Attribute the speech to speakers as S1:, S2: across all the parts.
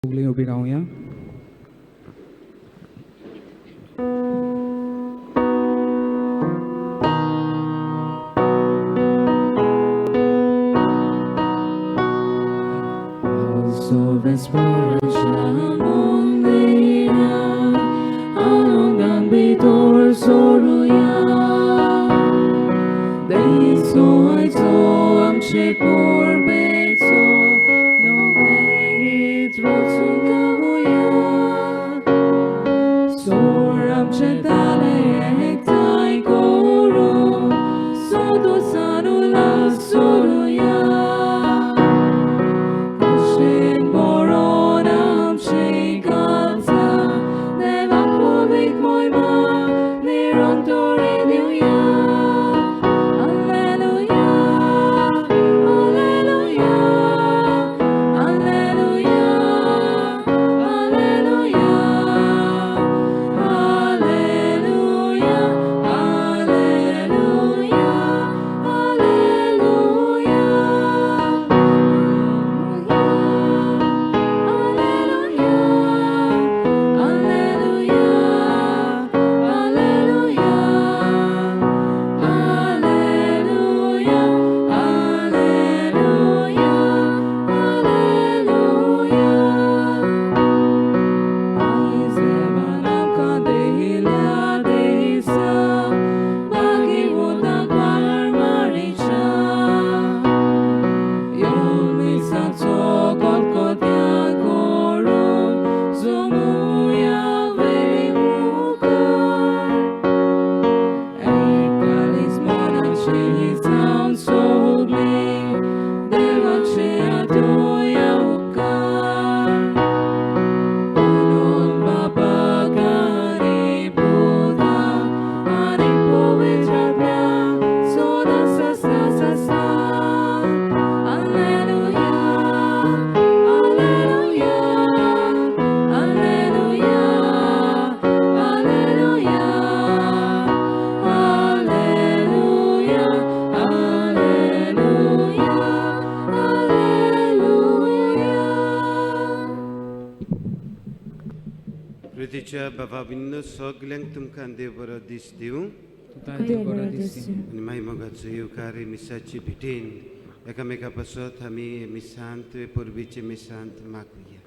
S1: सगळीं उबी रावया.
S2: Prytycia bawawinno soglęk tumkan dew boro dis diu. Ani mai mogatsu yukari misachi bitin. Ekameka pasot hami misant purbiche misant makuya.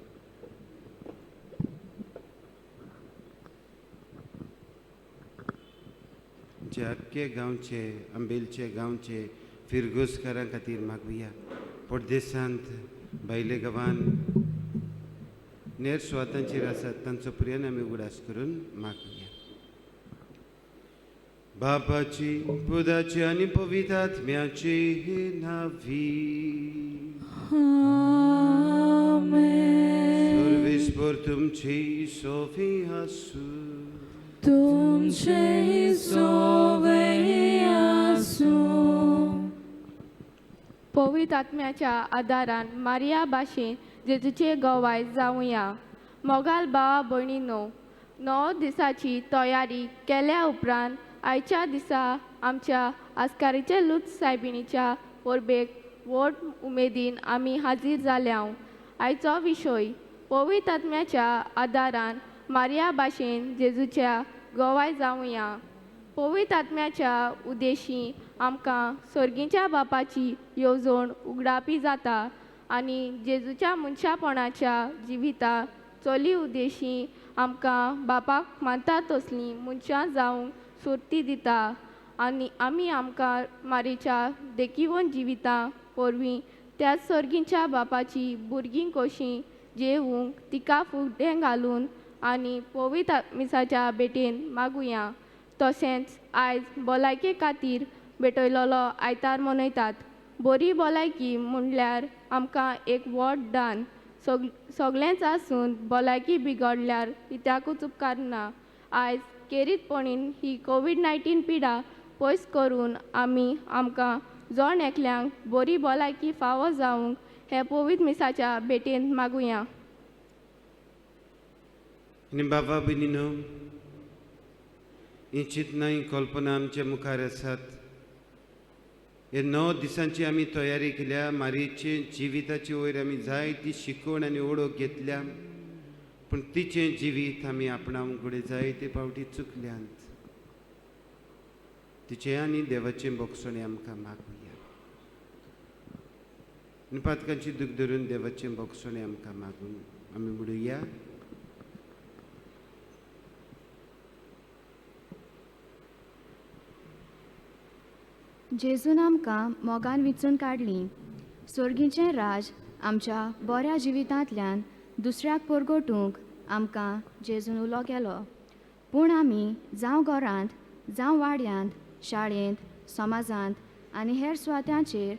S2: Jakke गावचे अंबिलचे गावचे फिरगुस करा खातीर मागुया परदेशांत बायले गांवान नेर स्वातांचेर आसात तांचो प्रियान आमी उगडास करून मागुया. बापाची पुताची आनी पवित्र आत्म्याची नावी सर्वेस्पर तुमची सोफी आसूं
S3: तुमचे सोवे आसूं.
S4: पवित्र आत्म्याच्या आदारान मारिया भाशेन जेजूचे गवाय जावया. मोगाल भावा भयणीनो, 9 दिसाची तयारी केल्या उपरांत आयच्या दिसा आमच्या आस्कारीचे लूत सायबिणीच्या परबेक व्हड उमेदीन आमी हाजीर जाल्या. आयचो विशय पवित्र आत्म्याच्या आदारान मारिया भाशेन जेजूच्या गवाय जावया. पवित्र आत्म्याच्या उद्देशी आमकां सर्गीच्या बापाची येवजण उगडापी जाता आनी जेजूच्या मनशापणाच्या जिविता चली उद्देशी आमकां बापाक मानता तसलीं मनशां जावंक सुर्ती दिता आनी आमी आमकां मारीच्या देखीवन जिविता परवीं त्याच सर्गीच्या बापाची भुरगीं कशीं जेवूंक तिका फुडें घालून आनी पवित्र आत्म्याच्या भेटेन मागुया. तशेंच आयज भलायके खातीर भेटयलोलो आयतार मनयतात. बरी भलायकी म्हणल्यार आमकां एक व्हड दान. सगळेंच आसून भलायकी बिगडल्यार कित्याकूच उपकार ना. आयज केरीतपणीन ही कोविड-19 पिडा पयस करून आमी आमकां जण एकल्यांक बरी भलायकी फावो जावंक हे पवित्र मिसाच्या भेटेन मागुया.
S2: आनी बाबा भयणीनो, ही चिंतना ही कल्पना आमच्या मुखार आसात. हे 9 दिसांची आमी तयारी केल्या. मारयेचे जिविताचे वयर आमी जायती शिकवण आनी ओळख घेतल्या, पूण तिचें जिवीत आमी आपणावंक फुडें जायते फावटी चुकल्यांत. तिचे आनी देवाचें बोगसणे आमकां मागुया. आनी पातकांची दूख धरून देवाचें बोगसणे आमकां मागून आमी म्हणुया.
S1: जेजून आमकां मोगान विचून काडली. स्वर्गीचें राज आमच्या बऱ्या जिवितांतल्यान दुसऱ्याक परगटूंक आमकां जेजून उलो केलो. पूण आमी जावं घरांत, जावं वाड्यांत, शाळेंत, समाजांत आनी हेर सुवात्यांचेर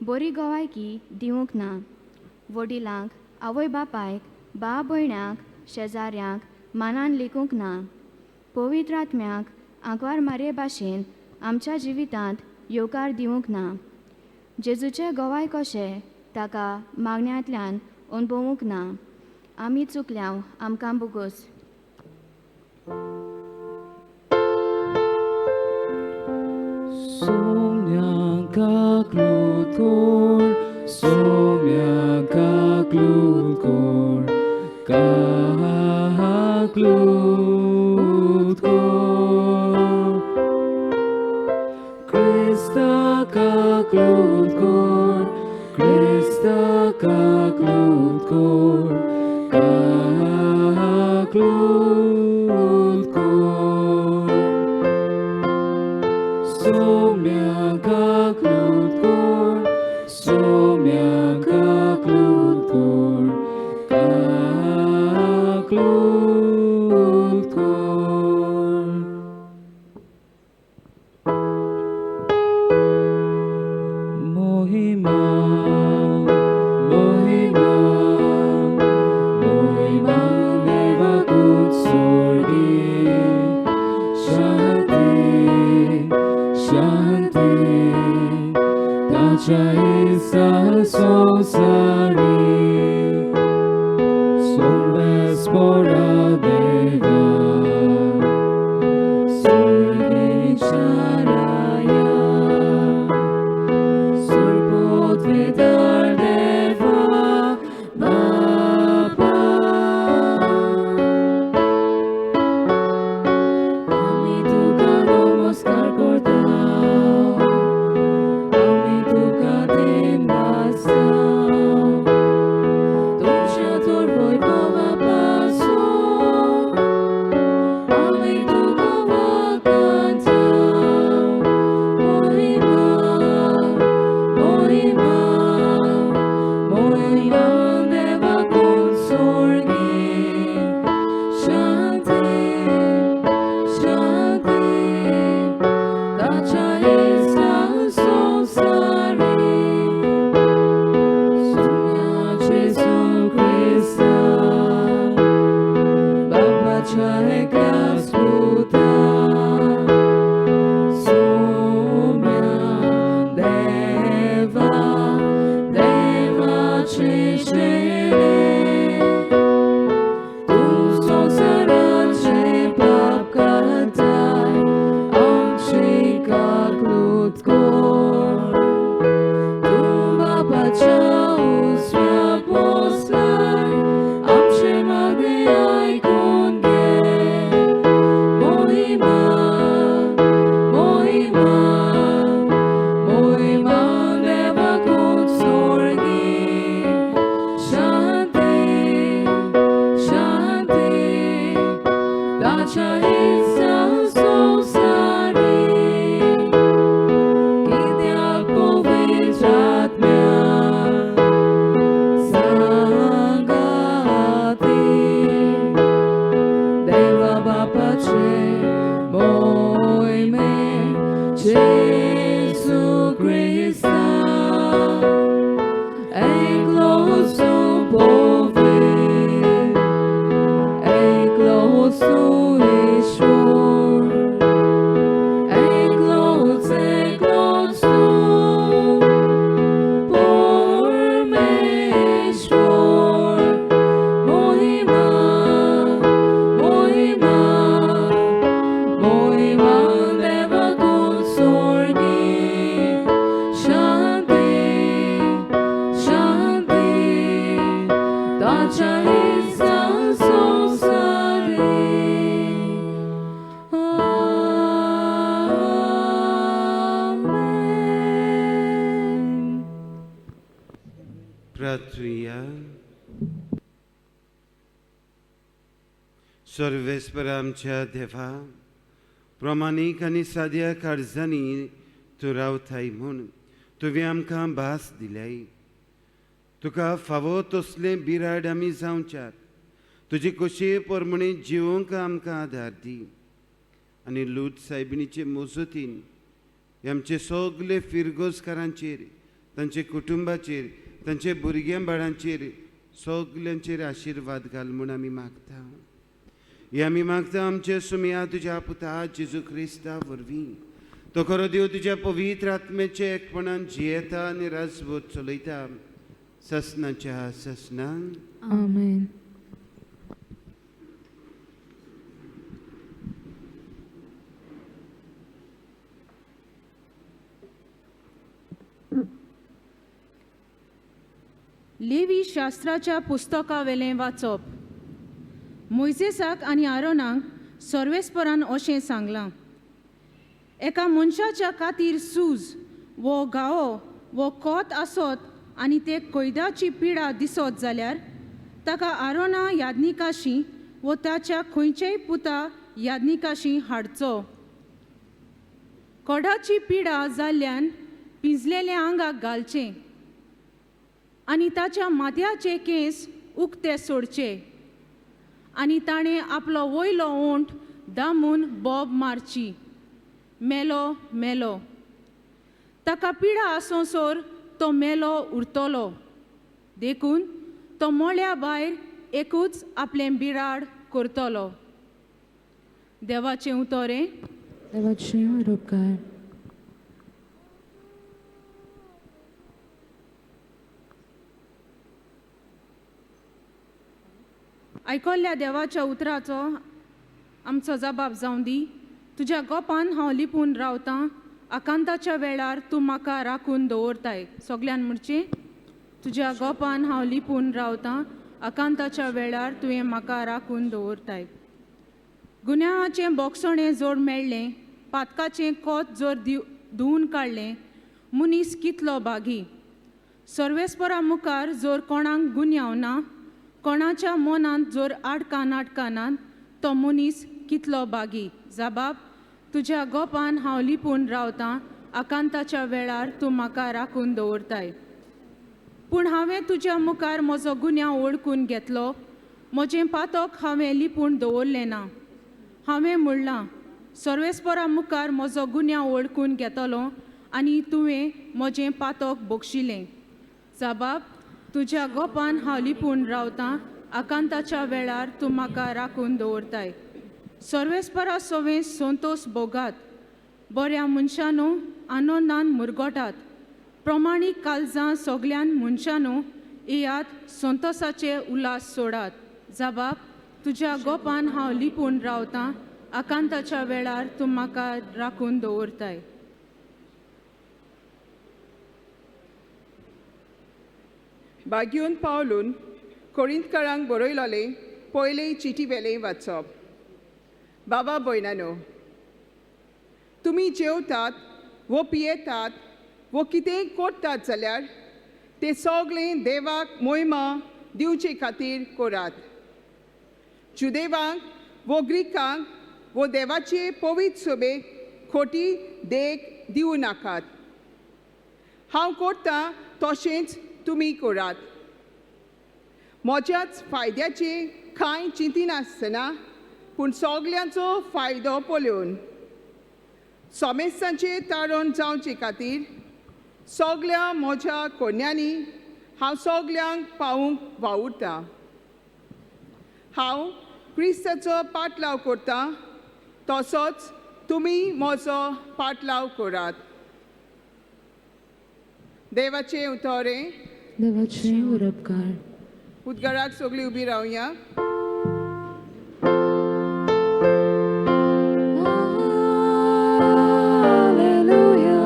S1: बरी गवायकी दिवंक ना. वडिलांक, आवय बापायक, भाव भयण्यांक, शेजाऱ्यांक मानान लेखूंक ना. पवित्र आत्म्याक आंकवार मारये भाशेन आमच्या जिवितांत येवकार दिवंक ना. जेजूचे गवाय कशें ताका मागण्यांतल्यान अणभवूंक ना. आमी चुकल्याव आमकां बोगूस.
S3: Somniaga glutgor, somniaga glutgor, ga glutgor. Krista ga glutgor, Krista ga glutgor, ga glutgor. Somniaga glutgor, somniaga glutgor, ga glutgor. Mohima, Mohima, Mohima leva Gud sorgi. Shanti, Shanti, Dacia Isa Sosari, Solves Bora Deva, Sorgi Charaya, Sol Podvedar Deva, Baba. Ami tuka namaskar kortao, ami tuka
S2: प्रार्थूया. सर्वेस्पर आमच्या देवा, प्रामाणीक आनी साद्या काळजांनी तूं रावताय म्हूण तुवें आमकां भास दिल्याय. तुका फावो तसलें बिराड आमी जावच्याक तुजी खोशये पोरमणी जिवोवंक आमकां आदार दी. आनी लूत सायबिणीचे मोजतीन आमचे सगले फिरगोजकारांचेर, तांचे कुटुंबाचेर, तांचे भुरग्यां बाळांचेर सगल्यांचेर आशिर्वाद घाल म्हूण आमी मागता. हे आमी मागता आमचे सुमया तुज्या पुता जेजू क्रिस्ता वरवीं. तो खरो देव तुज्या पवित्र आत्म्याचे एकपणान जियेता आनी राजवट चलयता ससनाच्या ससनान.
S3: आमेन.
S5: लेवी शास्त्राच्या पुस्तका वेलें वाचप. मोइसेसाक आनी आरोनाक सर्वेस्परान अशें सांगलां, एका मनशाच्या खातीर सूज वो गावो वो कोत आसत आनी ते कोयदाची पिडा दिसत जाल्यार ताका आरोना यादनिकाशी वो ताच्या खंयचेय पुता यादनिकाशी हाडचो. कोडाची पिडा जाल्ल्यान पिंजलेल्या आंगाक घालचें आनी ताच्या माथ्याचे केंस उक्ते सोडचे आनी ताणें आपलो वयलो ओंठ दामून बोब मारची. मेलो मेलो. ताका पिडा आसोसोर तो मेलो उरतलो. देखून तो मोळ्या भायर एकूच आपलें बिराड करतलो. देवाचें उतोरें.
S3: देवाचें उपकार.
S5: आयकोल्ल्या देवाच्या उतराचो आमचो जबाब जावं दी. तुज्या गोपान हांव लिपून रावतां. आकांताच्या वेळार तूं म्हाका राखून दवरताय. सगल्यान म्हणचें, तुज्या गोपान हांव लिपून रावतां. आकांताच्या वेळार तुवें म्हाका राखून दवरताय. गुन्यांवाचें बोगसणें जोड मेळ्ळें, पातकाचें कोत जोर धुवन काडलें, मनीस कितलो बागी. सर्वेस्परा मुखार जोर कोणाक गुन्यांव ना, कोणाच्या मनांत जोर आडकान आडकानात, तो मनीस कितलो बागी. जबाब, तुज्या गोपान हांव लिपून रावतां. आकांताच्या वेळार तूं म्हाका राखून दवरताय. पूण हांवें तुज्या मुखार म्हजो गुन्यांव ओळखून घेतलो. म्हजें पातक हांवें लिपून दवरलें ना. हांवें म्हणलां, सर्वेस्परा मुखार म्हजो गुन्यांव ओळखून घेतलो आनी तुवें म्हजें पातक बक्षिलें. जबाब, तुज्या गोपान हांव लिपून रावतां. आकांताच्या वेळार तूं म्हाका राखून दवरताय. सर्वेस्परा सोवें संतोश भोगात. बऱ्या मनशानो आनंदान मुरगोटात. प्रमाणीक काळजां सगल्यान मनशानो येयात संतोशाचे उल्हास सोडात. जबाब, तुज्या गोपान हांव लिपून रावतां. आकांताच्या वेळार तूं म्हाका राखून दवरताय.
S6: बाग्यून पावलून कोरिंतकारांक बरयलोलें पयले चिटी वेलें वाचप. बाबा भयणानो, तुमी जेवतात वो पियेतात वो कितेंय करतात जाल्यार तें सगलें देवाक मोहिमा दिवचे खातीर करात. जुदेवांक वो ग्रीकांक वो देवाचे पवित्र सभेक खोटी देख दिवं नाकात. हांव करतां तशेंच तुमी करात. म्हज्याच फायद्याचे कांय चिंतिनासतना पूण सगल्यांचो फायदो पळोवन सोमेस्तांचे तारण जावचे खातीर सगल्या म्हज्या कोन्यांनी हांव सगल्यांक पावूंक वावुरतां. हांव क्रिस्ताचो पाटलाव करतां तसोच तुमी म्हजो पाटलाव करात. देवाचें उतोरें.
S3: देवाचें उपकार.
S6: उद्गाराक सगळीं उबी रावया.
S3: Alleluia.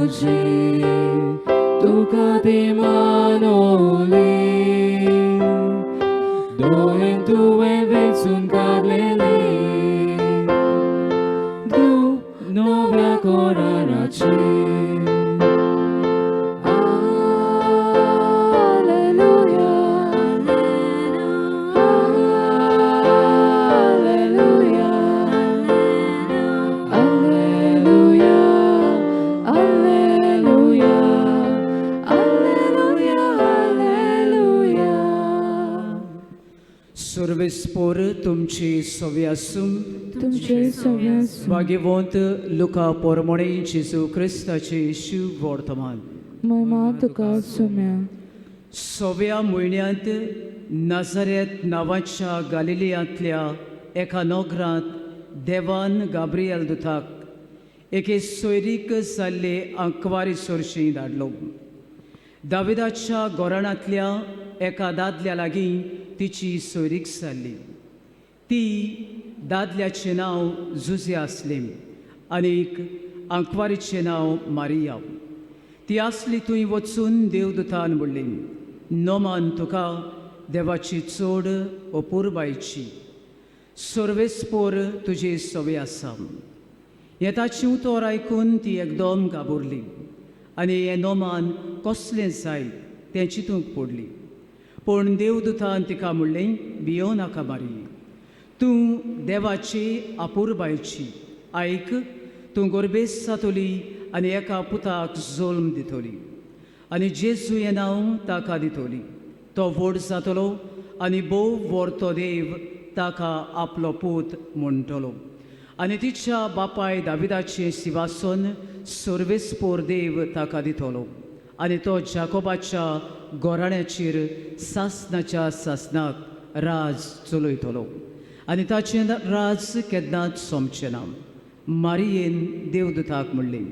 S3: तुझी तुका ती मानवली दोळे तुवें वेचून काडलेले तूं नव्या कोराराची
S7: सर्वेस्पोर तुमची सवी आसूं
S3: तुमचे सगळ्यास
S7: भाग्यवंत लुका पोरमोणे जेजू क्रिस्ताचे शिव वर्तमान
S3: महिमा तुका सुम्या
S7: सव्या म्हयन्यांत नाझारेत नांवाच्या गालिलियांतल्या एका नोगरांत देवान गाब्रियल दुताक एके सोयरीक जाल्ले आंकवारी सोरशी धाडलो दाविदाच्या गोराणांतल्या एका दादल्या लागीं तिची सोयरीक जाल्ली ती दादल्याचें नांव जुजिया आसलें आनीक आंकवारीचें नांव मारिया ती आसली थंय वचून देवदूतान म्हणलें नोमान तुका देवाची चोड अपुरबायची सर्वेस्पोर तुजी सवय आसा हें ताचें उतर आयकून ती एकदम घाबरली आनी हें नोमान कसलें जायत तें चिंतूंक पडली पूण देवदूतान तिका म्हणलें भियो नाका मारी तूं देवाची आपुरबायची आयक तूं गोरबेस जातली आनी एका पुताक जल्म दितली आनी जेजू हें नांव ताका दितली तो व्हड जातलो आनी भोव व्हरतो देव ताका आपलो पूत म्हणटलो आनी तिच्या बापाय दाविदाचें सिंहासन सर्वेस्पोर देव ताका दितलो आनी तो जाकोबाच्या गोराण्याचेर सासनाच्या सासनाक राज चलयतलो आनी ताचें राज केन्नाच सोंपचें ना मारियेन देवदूताक म्हणलें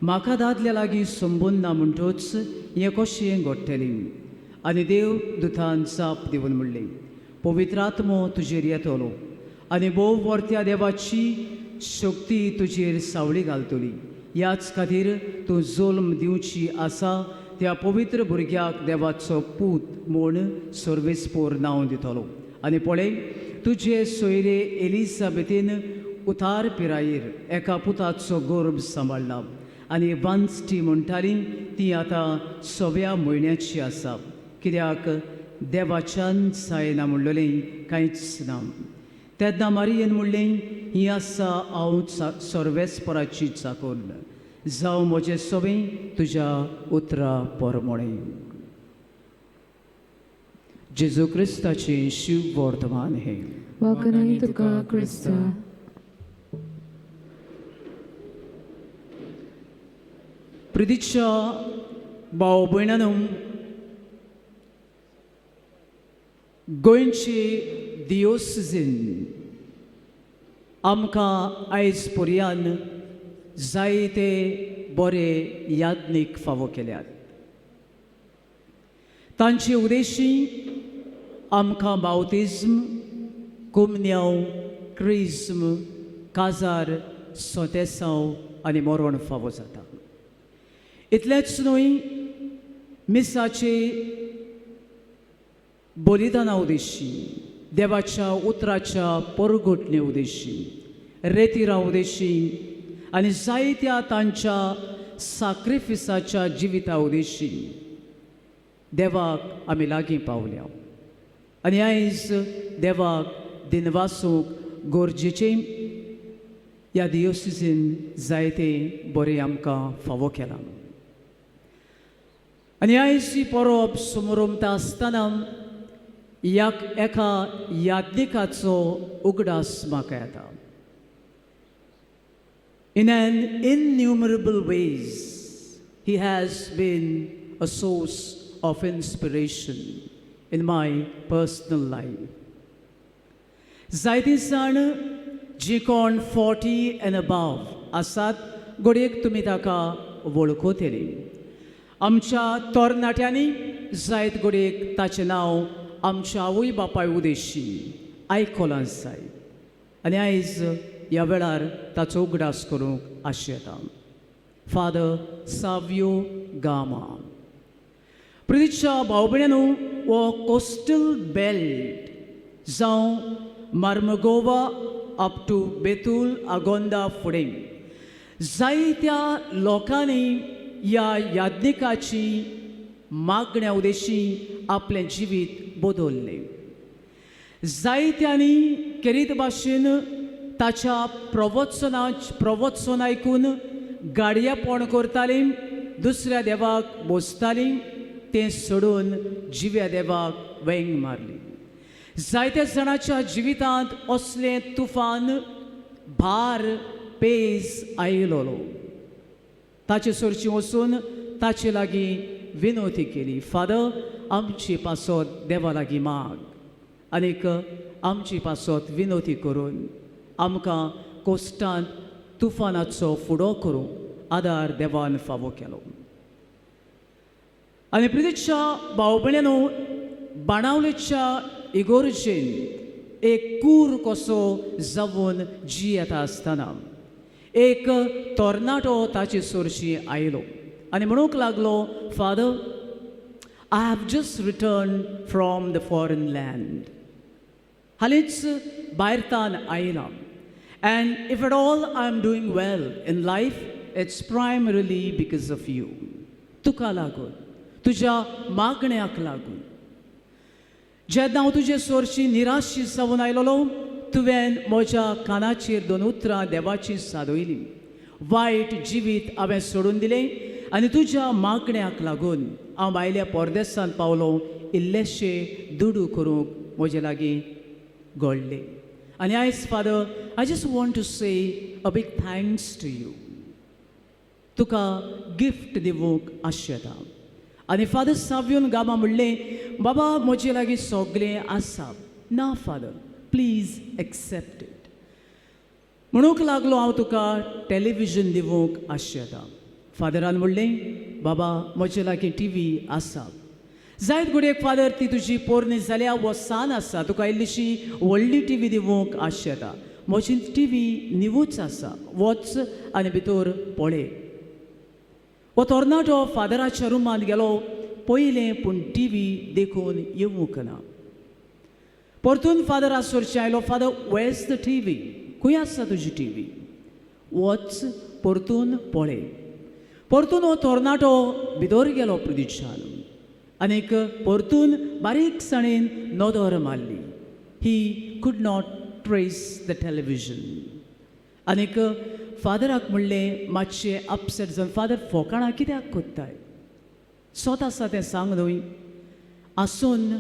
S7: म्हाका दादल्या लागीं संबंद ना म्हणटूच हें कशें घडटलें आनी देवदूतान जाप दिवन म्हणलें पवित्र आत्मो तुजेर येतलो आनी भोव वर्त्या देवाची शक्ती तुजेर सावळी घालतली ह्याच खातीर तूं जल्म दिवची आसा त्या पवित्र भुरग्याक देवाचो पूत म्हूण सर्वेस्पोर नांव दितलो आनी पळय तुजे सोयरे एलिझाबेथीन उतार पिरायेर एका पुताचो गर्भ सांबाळ्ळा आनी वांचटी म्हणटाली ती आतां 6व्या म्हयन्याची आसा कित्याक देवाच्यान जायना म्हणलेलें कांयच ना तेन्ना मारियेन म्हणलें ही आसा हांव सर्वेस्पराची चाकोन जावं म्हजें सवें तुज्या उतरा पोरमोणें जेजू क्रिस्ताचें शिव वर्तमान हें
S3: वखणाय तुका क्रिस्ता
S7: प्रितीच्या भाव भयणांनो गोंयची दियोसिसीन आमकां आयज पर्यान जायते बरे याज्ञीक फावो केल्यात तांचे उद्देशी आमकां बावतिज्म कुमन्यांव क्रिज्म काजार सोतेसांव आनी मरण फावो जाता इतलेंच न्हय मिसाचे बलिदाना उद्देशी देवाच्या उतराच्या परगोटणे उद्देशी रेतिरा उद्देशी आनी जायत्या तांच्या साक्रिफिसाच्या जिविता उद्देशी देवाक आमी लागीं पावल्या आनी आयज देवाक दिनवासूंक गरजेचें ह्या दियोसिसीन जायते बरें आमकां फावो केला आनी आयज ही परब समोरुमता आसतना एका याज्ञिकाचो उगडास म्हाका येता In an innumerable ways, he has been a source of inspiration in my personal life. जायतीं जाण जी कोण 40 and above आसात घडयेक तुमी ताका वळखतली आमच्या तरणाट्यांनी जायत घडयेक ताचें नांव आमच्या आवय बापाय उद्देशी आयकलां जाय आनी आयज ह्या वेळार ताचो उगडास करूंक आशेता फादर सावियो गामा. प्रितीच्या भाव भयणींनो, हो कोस्टल बेल्ट जावं मार्मगोवा अप टू बेतूल आगोंदा फुडें जायत्या लोकांनी ह्या याज्ञिकाची मागण्या उद्देशी आपलें जिवीत बदललें. जायत्यांनी केरीत भाशेन ताच्या प्रवचन आयकून गाडयेपण करतालीं, दुसऱ्या देवाक बोसतालीं, तें सोडून जिव्या देवाक वेंग मारली. जायत्या जाणांच्या जिवितांत असलें तुफान भार पेज आयलोलो. ताचे सोरची वचून ताचे लागीं विनवती केली, फादर आमची पासत देवा लागीं माग, आनीक आमची पासत विनवती करून आमकां कोस्टांत तुफानाचो फुडो करूंक आदार देवान फावो केलो. आनी प्रितीच्या भाव भयणींनो, बाणावलेच्या इगोर्जेन एक कूर कसो जावन जी येता आसतना एक तोर्नाटो ताचे सोरची आयलो आनी म्हणूंक लागलो, father I have just return from the foreign land. हालींच भायरतान आयलां. And if at all I'm doing well in life, it's primarily because of you. तुका लागून, तुज्या मागण्याक लागून. जेन्ना हांव तुजे सोरची निराशी जावन आयलोलो, तुवें म्हज्या कानाचेर 2 उतरां देवाची सादयलीं. वायट जिवीत हांवें सोडून दिलें आनी तुज्या मागण्याक लागून हांव भायल्या परदेसांत पावलो. इल्लेशें दुडू करूंक म्हजे लागीं घडलें. And yes, Father, I just want to say a big thanks to you. तुका गिफ्ट दिवूंक आशेता. आनी फादर सावियोन गामा म्हणलें, बाबा म्हजे लागीं सगळें आसा. ना फादर, प्लीज एक्सेप्ट इट. म्हणूंक लागलो हांव तुका टॅलिव्हिजन दिवूंक आशेता. फादरान म्हणलें, बाबा म्हजे लागीं टीव्ही आसा. जायत घडयेक फादर ती तुजी पोरणी जाल्या वो सान आसा, तुका इल्लीशी व्हडली टीव्ही दिवूंक आशेता. म्हजी टीव्ही निवूच आसा, वच आनी भितर पळय. हो तोर्नाटो फादराच्या रुमांत गेलो. पयलें पूण टीव्ही देखून येवूंक ना. परतून फादर आसोरचें आयलो. Father, verse the TV? खंय आसा तुजी टीव्ही? वच परतून पळय. परतून हो तोर्नाटो भितर गेलो प्रदिशान आनीक परतून बारीकसाणेन नदर मारली. ही could not trace the television. आनीक फादराक म्हणलें मातशें अपसेट जावन, फादर फोकाणां कित्याक कोत्ताय? स्वता आसा तें सांग न्हय. आसून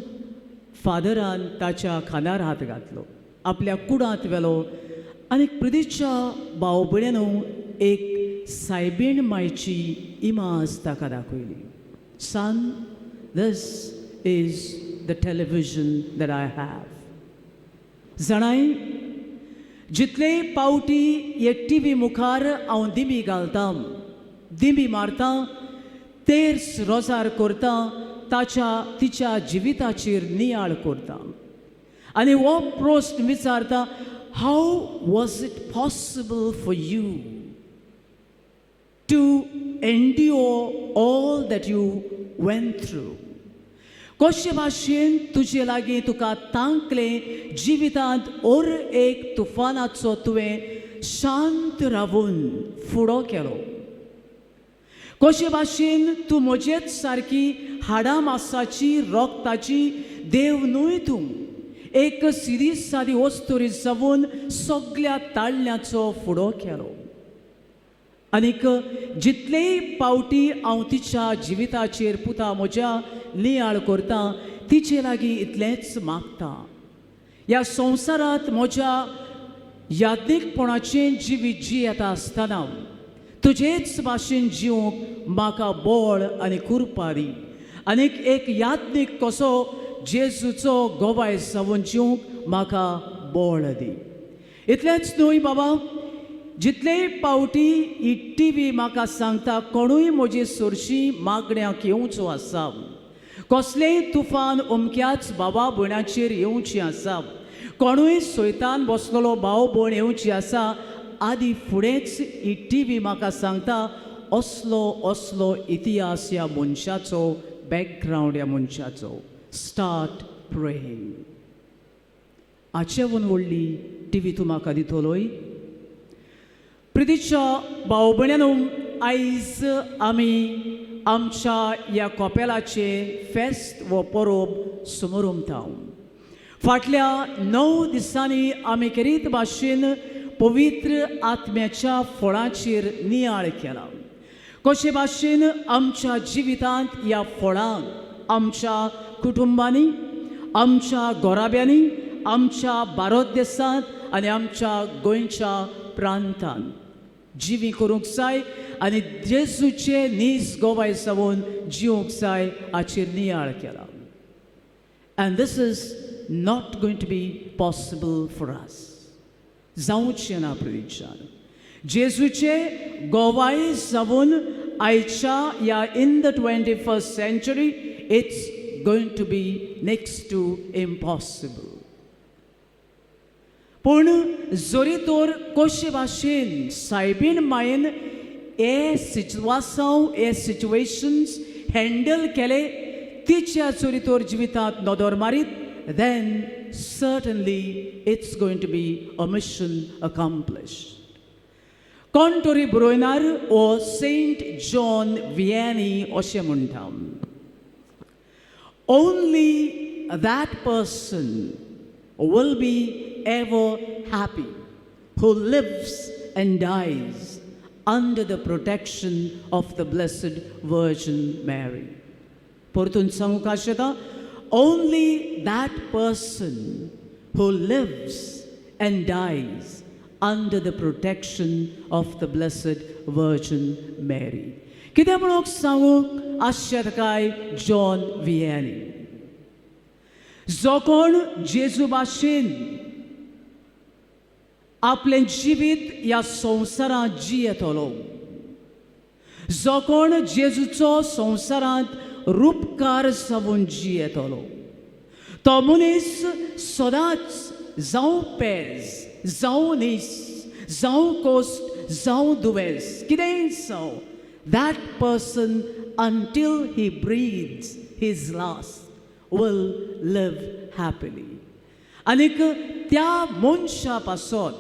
S7: फादरान ताच्या खांदार हात घातलो, आपल्या कुडांत व्हेलो आनीक प्रितीच्या भाव भयणींनो एक सायबीण मायची इमाज ताका दाखयली. सन, this is the television that I have. जाणाय, जितले पावटी हे टीव्ही मुखार हांव दिमी घालतां, दिमी मारतां, तेर्स रोजार करतां, तिच्या जिविताचेर नियाळ करतां. आनी हो प्रश्न विचारता, how was it possible for you to endure all that you went through? कशे भाशेन तुजे लागीं तुका तांकलें जिवितांत ओर एक तुफानाचो तुवें शांत रावून फुडो केलो. कशे भाशेन तूं म्हजेच सारकी हाडां मांसाची रोगताची देव न्हय. तूं एक सिदी सादी वस्तुरी जावून सगळ्या ताळण्याचो फुडो केलो. आनीक जितलेय पावटी हांव तिच्या जिविताचेर पुता म्हज्या नियाळ करतां, तिचे लागीं इतलेंच मागतां. ह्या संवसारांत म्हज्या याज्ञिकपणाचें जिवीत जी येता आसतना तुजेच भाशेन जिवंक म्हाका बळ आनी कुरपा दी. आनीक एक याज्ञिक कसो जेजूचो गोवाय जावन जिवंक म्हाका बळ दी. इतलेंच न्हय बाबा, जितलेय पावटी ही टीव्ही म्हाका सांगता कोणूय म्हजी सोरशी मागण्याक येवचो आसा, कसलेय तुफान अमक्याच भावा भयणाचेर येवची आसा, कोणूय सोयतान बसलेलो भाव भयण येवची आसा, आदी फुडेंच ही टीव्ही म्हाका सांगता असलो इतिहास ह्या मनशाचो, बॅकग्रावंड ह्या मनशाचो. Start praying. आचेवन व्हडली टीव्ही तूं म्हाका दितलोय. प्रितीच्या भाव भयणांनो, आयज आमी आमच्या ह्या कॉपेलाचे फेस्त वो परब समारंभता. फाटल्या 9 दिसांनी आमी केरीत भाशेन पवित्र आत्म्याच्या फळांचेर नियाळ केला. कशे भाशेन आमच्या जिवितांत ह्या फळांक आमच्या कुटुंबांनी, आमच्या घोराब्यांनी, आमच्या भारत देशांत आनी आमच्या गोंयच्या प्रांतांत जिवी करूंक जाय आनी जेजूचे नीज गोवाय सावन जिवंक जाय हाचेर नियाळ केला. And this is not going to be possible for us. जावचें ना प्रितीच्यान. जेजूचे गोवाय जावन आयच्या ह्या in the 21st century it's going to be next to impossible. पूण जरी तर कशे भाशेन सायबीण मायेन हे सिच्युएशन्स हँडल केले, तिच्या जरी तर जिवितांत नदर मारीत, then certainly it's going to be a mission accomplished. कोण तरी बरोयणार ओ सेंट जॉन वियानी अशें म्हणटा, only that person will be ever happy who lives and dies under the protection of the Blessed Virgin Mary. Portun सांगू काशेता, only that person who lives and dies under the protection of the Blessed Virgin Mary. कितें म्हणून सांगूंक आशेत काय John Vianney, जो कोण जेजू भाशेन आपलें जिवीत ह्या संवसारांत जियेतलो, जो कोण जेजूचो संवसारांत रूपकार जावन जियेतलो, तो मनीस सदांच जावं पेज, जावं नीस, जावं कोस्ट, जावं दुयेंस, कितेंय जावं, that person until he breathes his last will live happily. आनीक त्या मनशा पासत,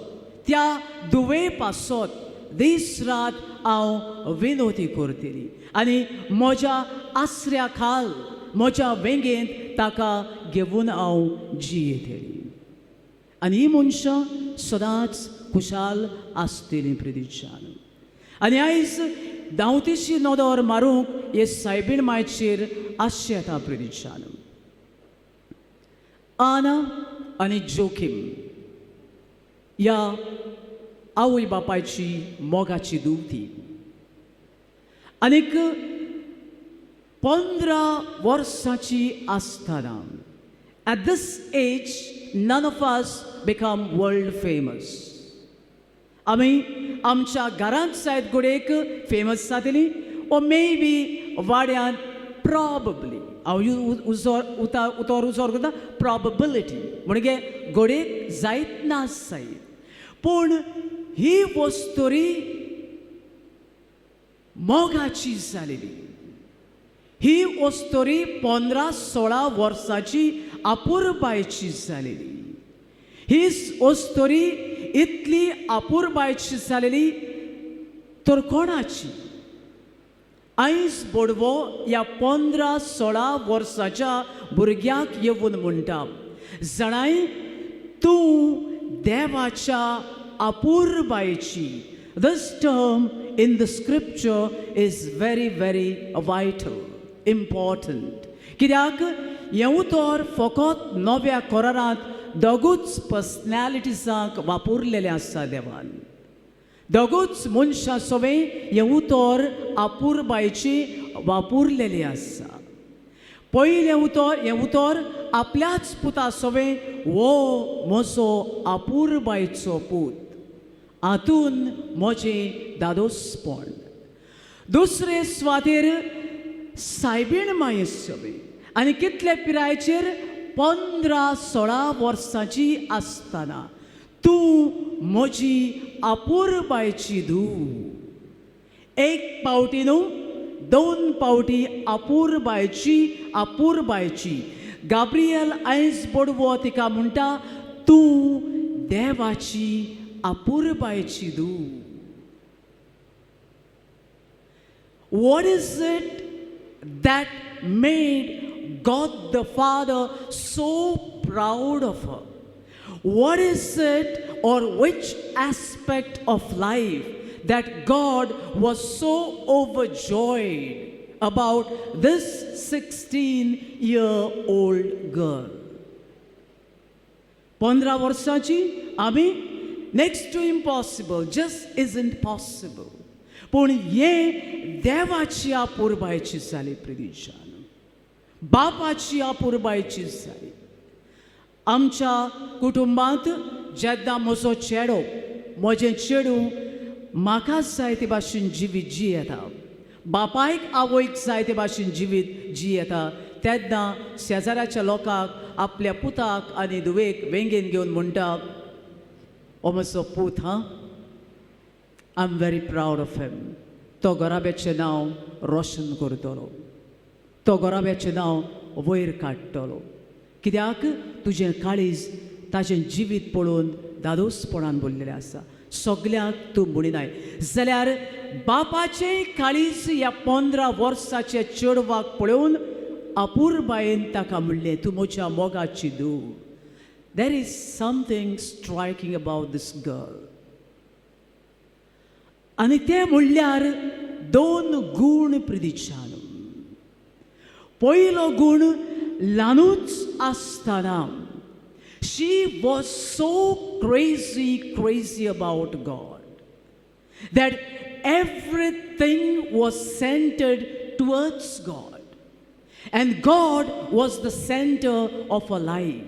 S7: त्या दुवे पासत दीस रात हांव विनोदी करतली आनी म्हज्या आसऱ्या खाल, म्हज्या वेंगेंत ताका घेवन हांव जियेतली. आनी ही मनशां सदांच खुशाल आसतलीं प्रितीच्यान. आनी आयज धांवतीशी नदर मारूंक हे सायबीण मायचेर आशा येता प्रितीच्यान. आना आनी जोखीम ह्या आवय बापायची मोगाची दुवती. आनीक 15 वर्सांची आसतना, at this age none of us become world famous. आमी आमच्या घरांत जायत घडयेक फेमस जातलीं, ओ मे बी वाड्यान प्रॉबबली, हांव उतर करता प्रॉबबिलिटी, म्हणजे घडयेक जायत ना जायत. पूण ही वस्तोरी मोगाची जालेली. ही वस्तोरी 15-16 वर्सांची आपुरबायची जालेली. ही वस्तोरी इतली आपुरबायची जालेली तर कोणाची? आयज बोडवो ह्या 15-16 वर्साच्या भुरग्याक येवन म्हणटा, जाणाय तूं देवाच्या आपुरबायची. This term in the scripture is very, very vital, important. कित्याक हें उतर फकत नव्या करारांत दोगूच पर्सनॅलिटीजांक वापरलेलें आसा देवान. दोगूच मनशां सोबे हें उतर आपुरबायची वापरलेलें आसा. पयलें उतर हें उतर आपल्याच पुता सोबे, वो म्हजो आपुरबायचो पूत, हातून म्हजें दादोसपण. दुसरे सुवातेर सायबीण माये सोबे आनी कितले पिरायेचेर 15-16 वर्सांची आसतना, तूं म्हजी आपुरबायची धूव. एक पावटी न्हू 2 पावटी आपुरबायची गाब्रियल आयज बडवो तिका म्हणटा तूं देवाची आपुरबायची दू. What is it that made God the Father so proud of her? What is it, or which aspect of life that God was so overjoyed about this 16-year-old girl? 15 वर्साची आमी next to impossible, just isn't possible. पूण हे देवाची आपुरबायची जाली प्रिदिशान, बापाची आपुरबायची जाली. आमच्या कुटुंबांत जेन्ना म्हजो चेडो म्हजें चेडूं म्हाका जाय ते भाशेन जिवीत जी येता, बापायक आवयक जाय ते भाशेन जिवीत जी येता, तेन्ना शेजाऱ्याच्या लोकांक आपल्या पुताक आनी धुवेक वेंगेन घेवन म्हणटा, ओ म्हजो पूत हां, I am very proud of him. तो घराब्याचें नांव रोशन करतलो, तो घराब्याचें नांव वयर काडटलो. कित्याक तुजें काळीज ताजें जिवीत पळोवन दादोसपणान भरलेलें आसा. सगल्यांक तूं म्हणिनाय जाल्यार बापाचें काळीज ह्या 15 वर्साचे चेडवाक पळोवन आपुरबायेन ताका म्हणलें, तूं म्हज्या मोगाची धूव. There is something striking about this girl. आनी ते म्हणल्यार 2 गूण प्रिदिशान. पयलो गूण, ल्हानूच आसतना she was so crazy about God that everything was centered towards God, and God was the center of her life.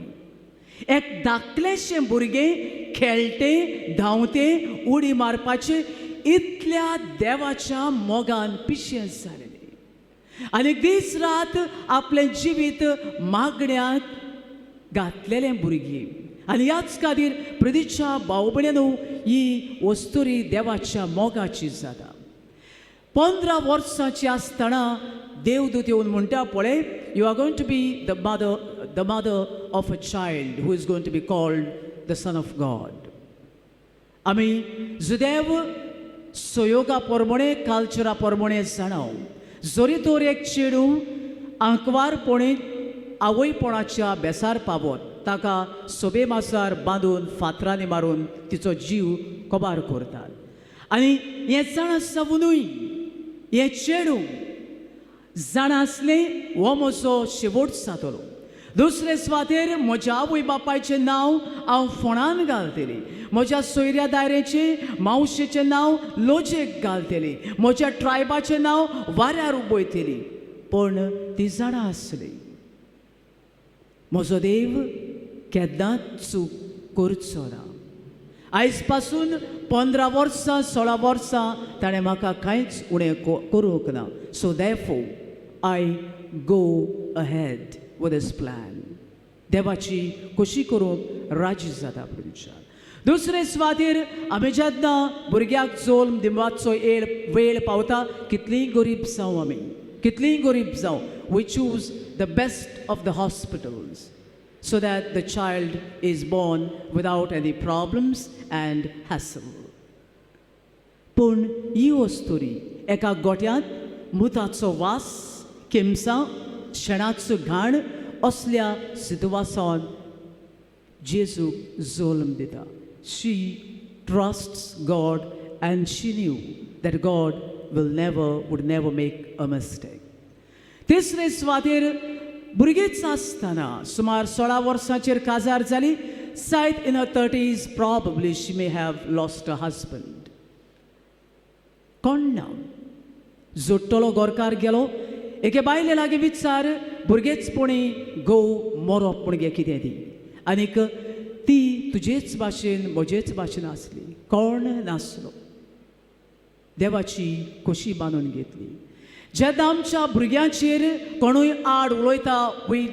S7: एक धाकलेशें भुरगें खेळटें, धांवतें, उडी मारपाचें इतल्या देवाच्या मोगान पिशें जालेलें. आनी दीस रात आपलें जिवीत मागण्यांत घातलेलें भुरगीं. आनी ह्याच खातीर प्रदीच्या भाव भयणींनो ही वस्तुरी देवाच्या मोगाची जाता. 15 वर्सांची आसतना देवदूत येवन म्हणटा, पळय, you are going to be the mother of a child who is going to be called the son of God. आमी जुदेव सोयोगा प्रमाणे, कल्चरा प्रमाणे जाणाव, जरी तर एक चेडूं आंकवारपणी आवयपणाच्या बेसार पावत ताका सोबे मासार बांदून फातरांनी मारून तिचो जीव कोबार करतात. आनी हें जाण सावनूय हें चेडूं जाण आसलें हो म्हजो शेवट जातलो. दुसरे सुवातेर म्हज्या आवय बापायचें नांव हांव फोंडान घालतलें, म्हज्या सोयऱ्या दायरेचें मावशेचें नांव लोजेक घालतलें, म्हज्या ट्रायबाचें नांव वाऱ्यार उबयतलीं. पण ती जाणां आसलीं. म्हजो देव केन्नाच चूक करचो ना. आयज पासून 15 वर्सां 16 वर्सां ताणें म्हाका कांयच उणें करूंक ना. So therefore I go ahead with this plan. देवाची खोशी करूंक राजी जाता प्रभूच्या. दुसरे सुवातेर आमी जेन्ना भुरग्याक जल्म दिवपाचो वेळ पावता, कितलींय गरीब जावं आमी, कितलींय गरीब जावं, we choose the best of the hospitals so that the child is born without any problems and hassle. पूण ही वस्तुरी एका गोट्यांत मुताचो वास, किमसां, शेणाचो घाण असल्या सिटुएशन जेजूक जल्म दिता. She trusts God and she knew that God would never make a mistake. तिसरे सुवातेर भुरगींच आसतना सुमार 16 वर्सांचेर काजार जाली. Said in her 30s probably she may have lost her husband. कोण ना, जोडटलो गोरकार गेलो, एके बायले लागीं विचार, भुरगेचपणी घोव मरोप म्हणगे कितें ती. आनीक ती तुजेच भाशेन म्हजेच भाशेन आसली, कोण नासलो. देवाची खोशी बांदून घेतली. जेन्ना आमच्या भुरग्यांचेर कोणूय आड उलयता, we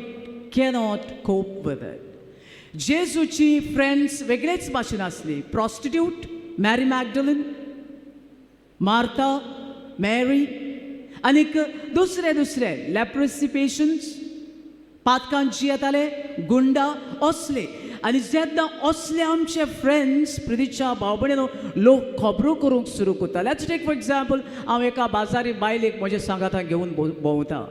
S7: cannot cope with it. जेजूची फ्रेंड्स वेगळेच भाशेन आसली. प्रॉस्टिट्यूट, मॅरी मॅगडलिन, मार्था, मॅरी आनीक दुसरे दुसरे लेप्रोसी पेशंट्स पातकांत जियेताले गुंडा असले आनी जेन्ना असले आमचे फ्रेंड्स प्रितीच्या भाव भयणीनो लोक खबरो करूंक सुरू करता. लेट्स टेक फॉर एग्जाम्पल हांव एका बाजारी बायलेक म्हज्या सांगाताक घेवन भोंवता.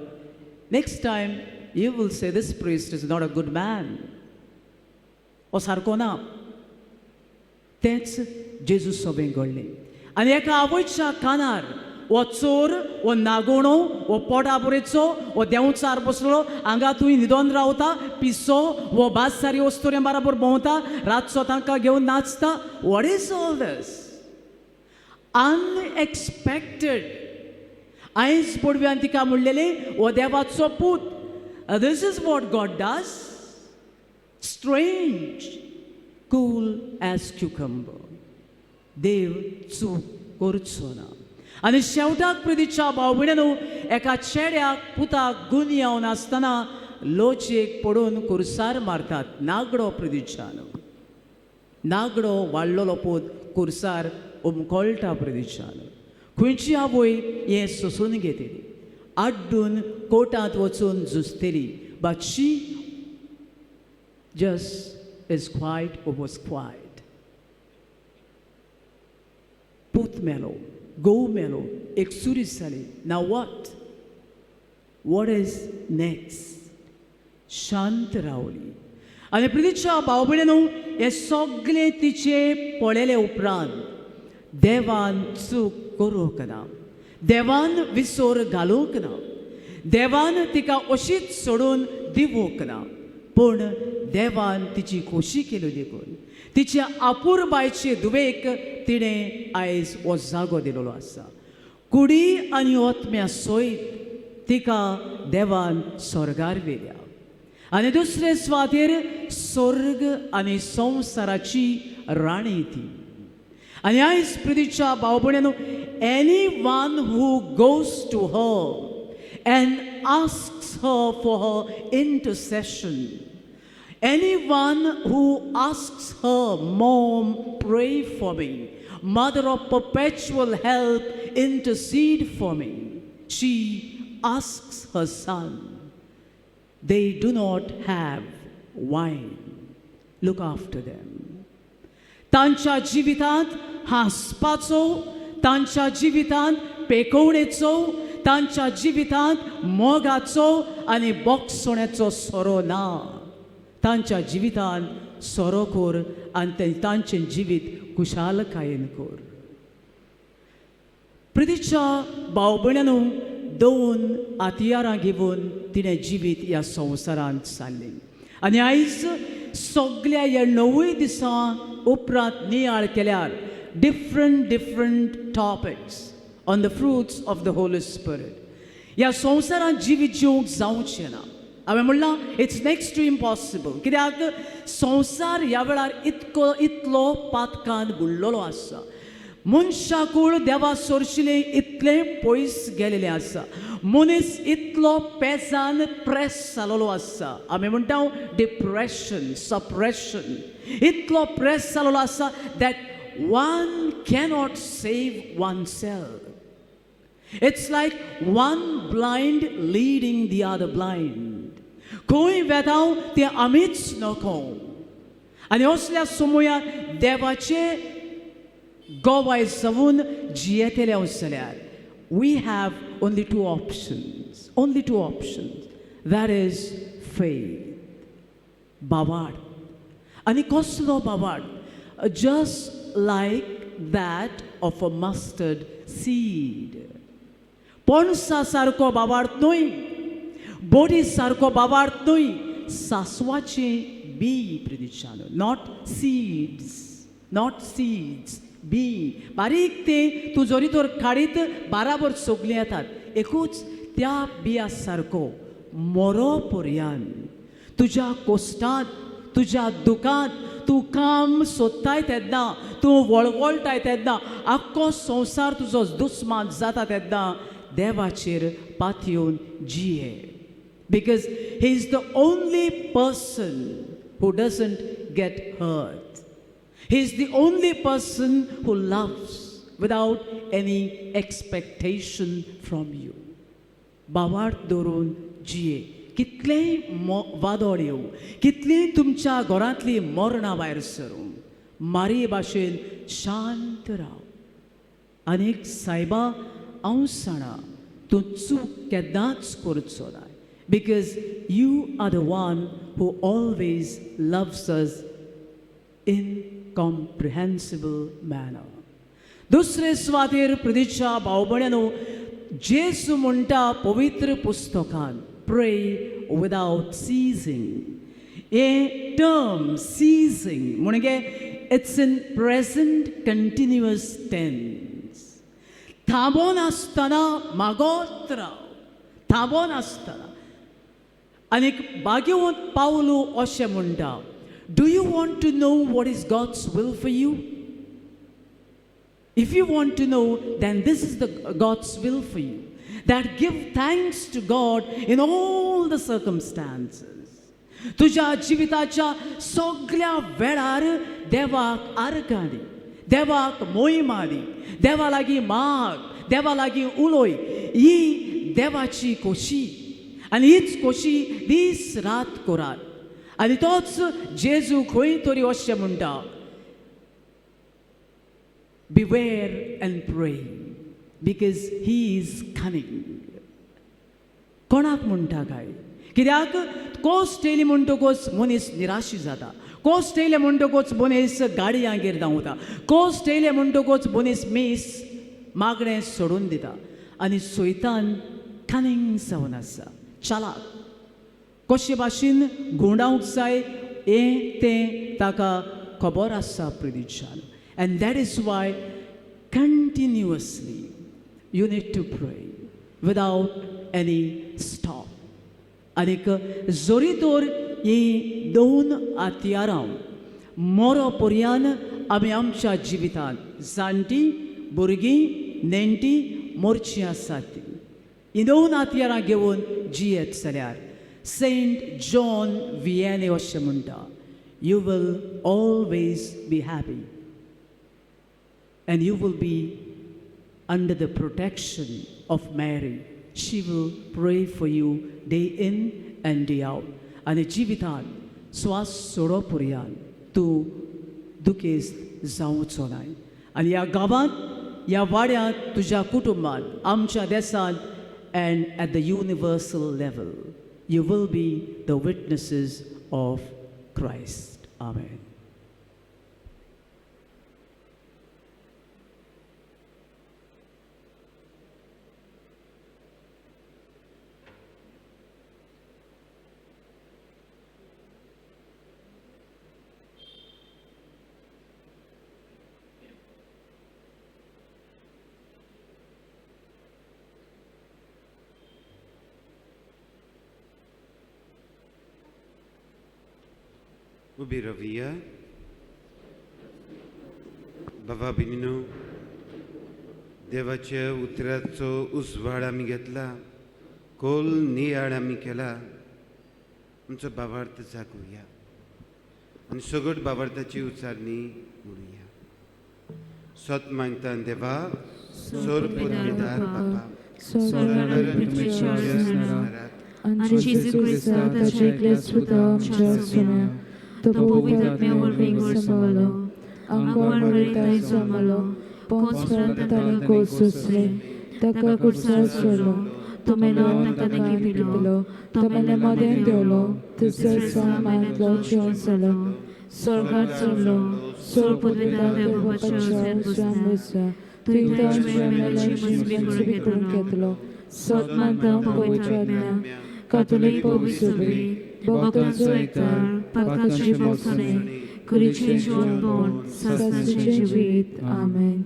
S7: Next time you will say this priest is not a good man. हो सारको ना. तेंच जेजू सभेक घडलें आनी एका आवयच्या कानार वो चोर वो नागोणो वो पोटाबुरेचो वो देंवचार बसलो हांगा तुवें न्हिदोन रावता पिसो वो बासारी वस्तुऱ्यां बराबर भोंवता रातचो तांकां घेवन नाचता. What is all this? Unexpected. आयज पडव्यान तिका म्हणलेलें वो देवाचो पूत. This is what God does. Strange. Cool as cucumber. देव चूक करचो ना. आनी शेवटाक प्रितीच्या भाव भयणीनो एका चेड्याक पुताक गुन्यांवन आसतना लोचयेक पडून कुर्सार मारतात. नागडो प्रितीच्यान. नागडो वाडलोलो पूत कुर्सार उमकोळटा प्रितीच्यान. खंयची आवय हें सोंसून घेतली आड्डून कोर्टांत वचून झुजतली. But she just is quiet was quiet. पूत मेलो घोव मेलो एक सुरीस जाली. Now what is next? शांत रावली. आनी प्रितीच्या भाव भयणीनो हे सगळें तिचे पळयले उपरांत देवान चूक करूंक ना. देवान विसर घालूंक ना. देवान तिका अशीच सोडून दिवूंक ना. पूण देवान तिची खोशी केली देखून तिच्या आपूर बायचे दुवेक तिणें आयज हो जागो दिलेलो आसा. कुडी आनी ओतम्या सोयत तिका देवान स्वर्गार व्हेल्या. आनी दुसरे सुवातेर स्वर्ग आनी संवसाराची राणी ती. आनी आयज प्रितीच्या भाव भयणीनो anyone who goes to her and asks her for her intercession. Anyone who asks her, Mom, pray for me. Mother of perpetual help, intercede for me. She asks her son. They do not have wine. Look after them. तांच्या जिवितांत हांसपाचो, तांच्या जिवितांत पेकवणेचो, तांच्या जिवितांत मोगाचो आनी बोगसोण्याचो सोरो ना. तांच्या जिवितांत सोरो कोर आनी तांचें जिवीत खुशालकायेन कोर. प्रितीच्या भाव भयणीनो 2 हातियारां घेवन तिणें जिवीत ह्या संवसारांत सारलें. आनी आयज सगळ्या ह्या 9 दिसां उपरांत नियाळ केल्यार different topics on the fruits of the Holy spirit. ह्या संवसारांत जिवीत जिवंक जावचें ना. हांवें म्हणलां इट्स नेक्स्ट टू इम्पॉसिबल. कित्याक संवसार ह्या वेळार इतलो पातकान बुडलेलो आसा. मनशाकूळ देवा सोरशिलें इतलें पयस गेलेलें आसा. मनीस इतलो पेजान प्रेस जालोलो आसा. आमी म्हणटा डिप्रेशन सप्रेशन. इतलो प्रेस जालोलो आसा that one cannot save one self. It's like one blind leading the other blind. खंय वेताव तें आमीच नको. आनी असल्या समयार देवाचे गोवाय जावन जियेतले जाल्यार we have only 2 options. Only 2 options. That is faith. बावाड. आनी कसलो बावाड? Just like that of a mustard seed. पणसा सारको बावाड न्हय. बोडी सारको बावाड न्हय. सासवाचें बी प्रितीच्यान. नॉट सीड्स बी. बारीक तें तूं जोरी तर काडीत बाराबर सोगलीं येतात. एकूच त्या बिया सारको मोरो पर्यंत तुज्या कोश्टांत तुज्या दुखांत तूं काम सोदताय तेन्ना तूं वळवळटाय तेन्ना आख्खो संवसार तुजो दुस्मान जाता तेन्ना देवाचेर पातयेवन जिये. Because he is the only person who doesn't get hurt. He is the only person who loves without any expectation from you. बावार्थ दवरून जिये. कितलेय वादळ येवं, कितलीय तुमच्या घरांतली मरणां भायर सरूं, मारये भाशेन शांत राव. आनीक सायबा, हांव जाणा तूं चूक केन्नाच करचो ना, because you are the one who always loves us incomprehensible manner. दुसरे सुवातेर प्रितीच्या भाव भयणीनो, जेजू म्हणटा पवित्र पुस्तकान, pray without ceasing. A term ceasing म्हणजे it's in present continuous tense. थांबोन आसतना मागोत राव, थांबोन आसतना. आनीक भाग्यवंत पावलो अशें म्हणटा, do you want to know what is God's will for you? If you want to know, then this is the God's will for you. That give thanks to God in all the circumstances. तुझ्या जिविताच्या सगळ्या वेळार देवाक आर्गाडी, देवाक मोहिमाडी, देवा लागीं माग, देवा लागीं उलोय. ही देवाची खोशी आनी हीच खोशी दीस रात करात. आनी तोच जेजू खंय तरी अशें म्हणटा, beware and pray because he is cunning. कोणाक म्हणटा काय? कित्याक कोस्ट येयली म्हणटकूच मनीस निराशी जाता. कोस्ट येयले म्हणटकूच मनीस गाडी आंगेर धांवता. कोस्ट येयले म्हणटकूच मनीस मीस मागणें सोडून दिता. आनी सैतान कनिंग जावन आसा, चालाक. कशे भाशेन गुंडावंक जाय हें तें ताका खबर आसा प्रितीच्यान. And that is why continuously you need to pray without any stop. आनीक जोरी तोर ही दोन हातयारां मोरो पर्यान आमी आमच्या जिवितांत जाणटी, भुरगीं, नेणटी मोरचीं आसात तीं. ही दोन हातयारां घेवन जियेत जाल्यार सेंट जॉन वियेने अशें म्हणटा, you will always be happy. And you will be under the protection of Mary. She will pray for you day in and day out. आनी जिवितान स्वास सोडो पर्यान तूं दुखेस्त जावचो नाय. आनी ह्या गांवांत, ह्या वाड्यांत, तुज्या कुटुंबांत, आमच्या देशांत, and at the universal level, you will be the witnesses of Christ. Amen.
S2: उभी रावुया. बाबा भयणीनो, देवाच्या उतराचो उजवाड आमी घेतला, खोल नियाळ आमी केला. आमचो भावार्थ जागुया आनी सगट भावार्थाची उचारणी म्हणुया. सत मागता देवा, सोर पुरविदार बाबा,
S3: Sovereign and Jesus Christ, taci crescută ceasurea, to powód miał wyglądalo, ancora veritai zamalo, ponspratali kosusle, taka kursasolo, to melo taka nekipilo, to mele modendolo, to se samantlo cionsolo, sorgatsolo, sol podvidate vopaccio zamusa, tu i też meležim zbiegurketlo, sotmantam poitradna, katolik povisubi, Bogdan Zoitar, Pakashi Bosone, Kurichi John Bon, Sassuche Jivit. Amen.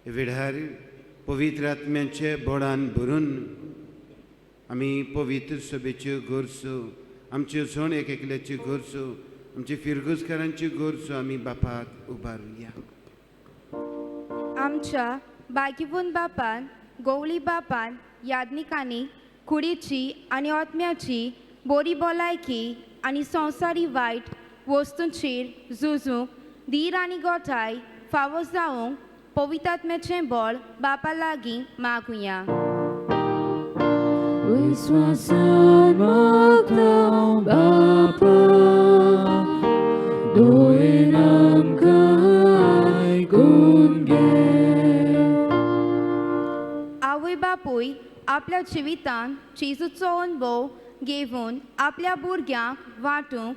S2: वेळार पवित्र आत्म्याचे बोडान भरून आमी पवित्र सभेच्यो गोरसो, आमच्यो सण एक एकल्याच्यो गोरसो, आमचे फिरगुजकारांच्यो गोरसो आमी बापाक उबारुया.
S8: आमच्या बागिवून बापान, गवळी बापान, याज्ञिकांनी कुडीची आनी आत्म्याची बरी भलायकी आनी संवसारी वायट वस्तूंचेर झुजूंक धीर आनी गोठाय फावो जावंक पवित्रात्म्याचें बळ बापा लागीं मागुया.
S3: विश्वासान मागता बापा, दोळेन आमकां आयकून घे.
S8: आवय बापूय आपल्या जिवितांत जेजूचो अनुभव घेवन आपल्या भुरग्यांक वांटूंक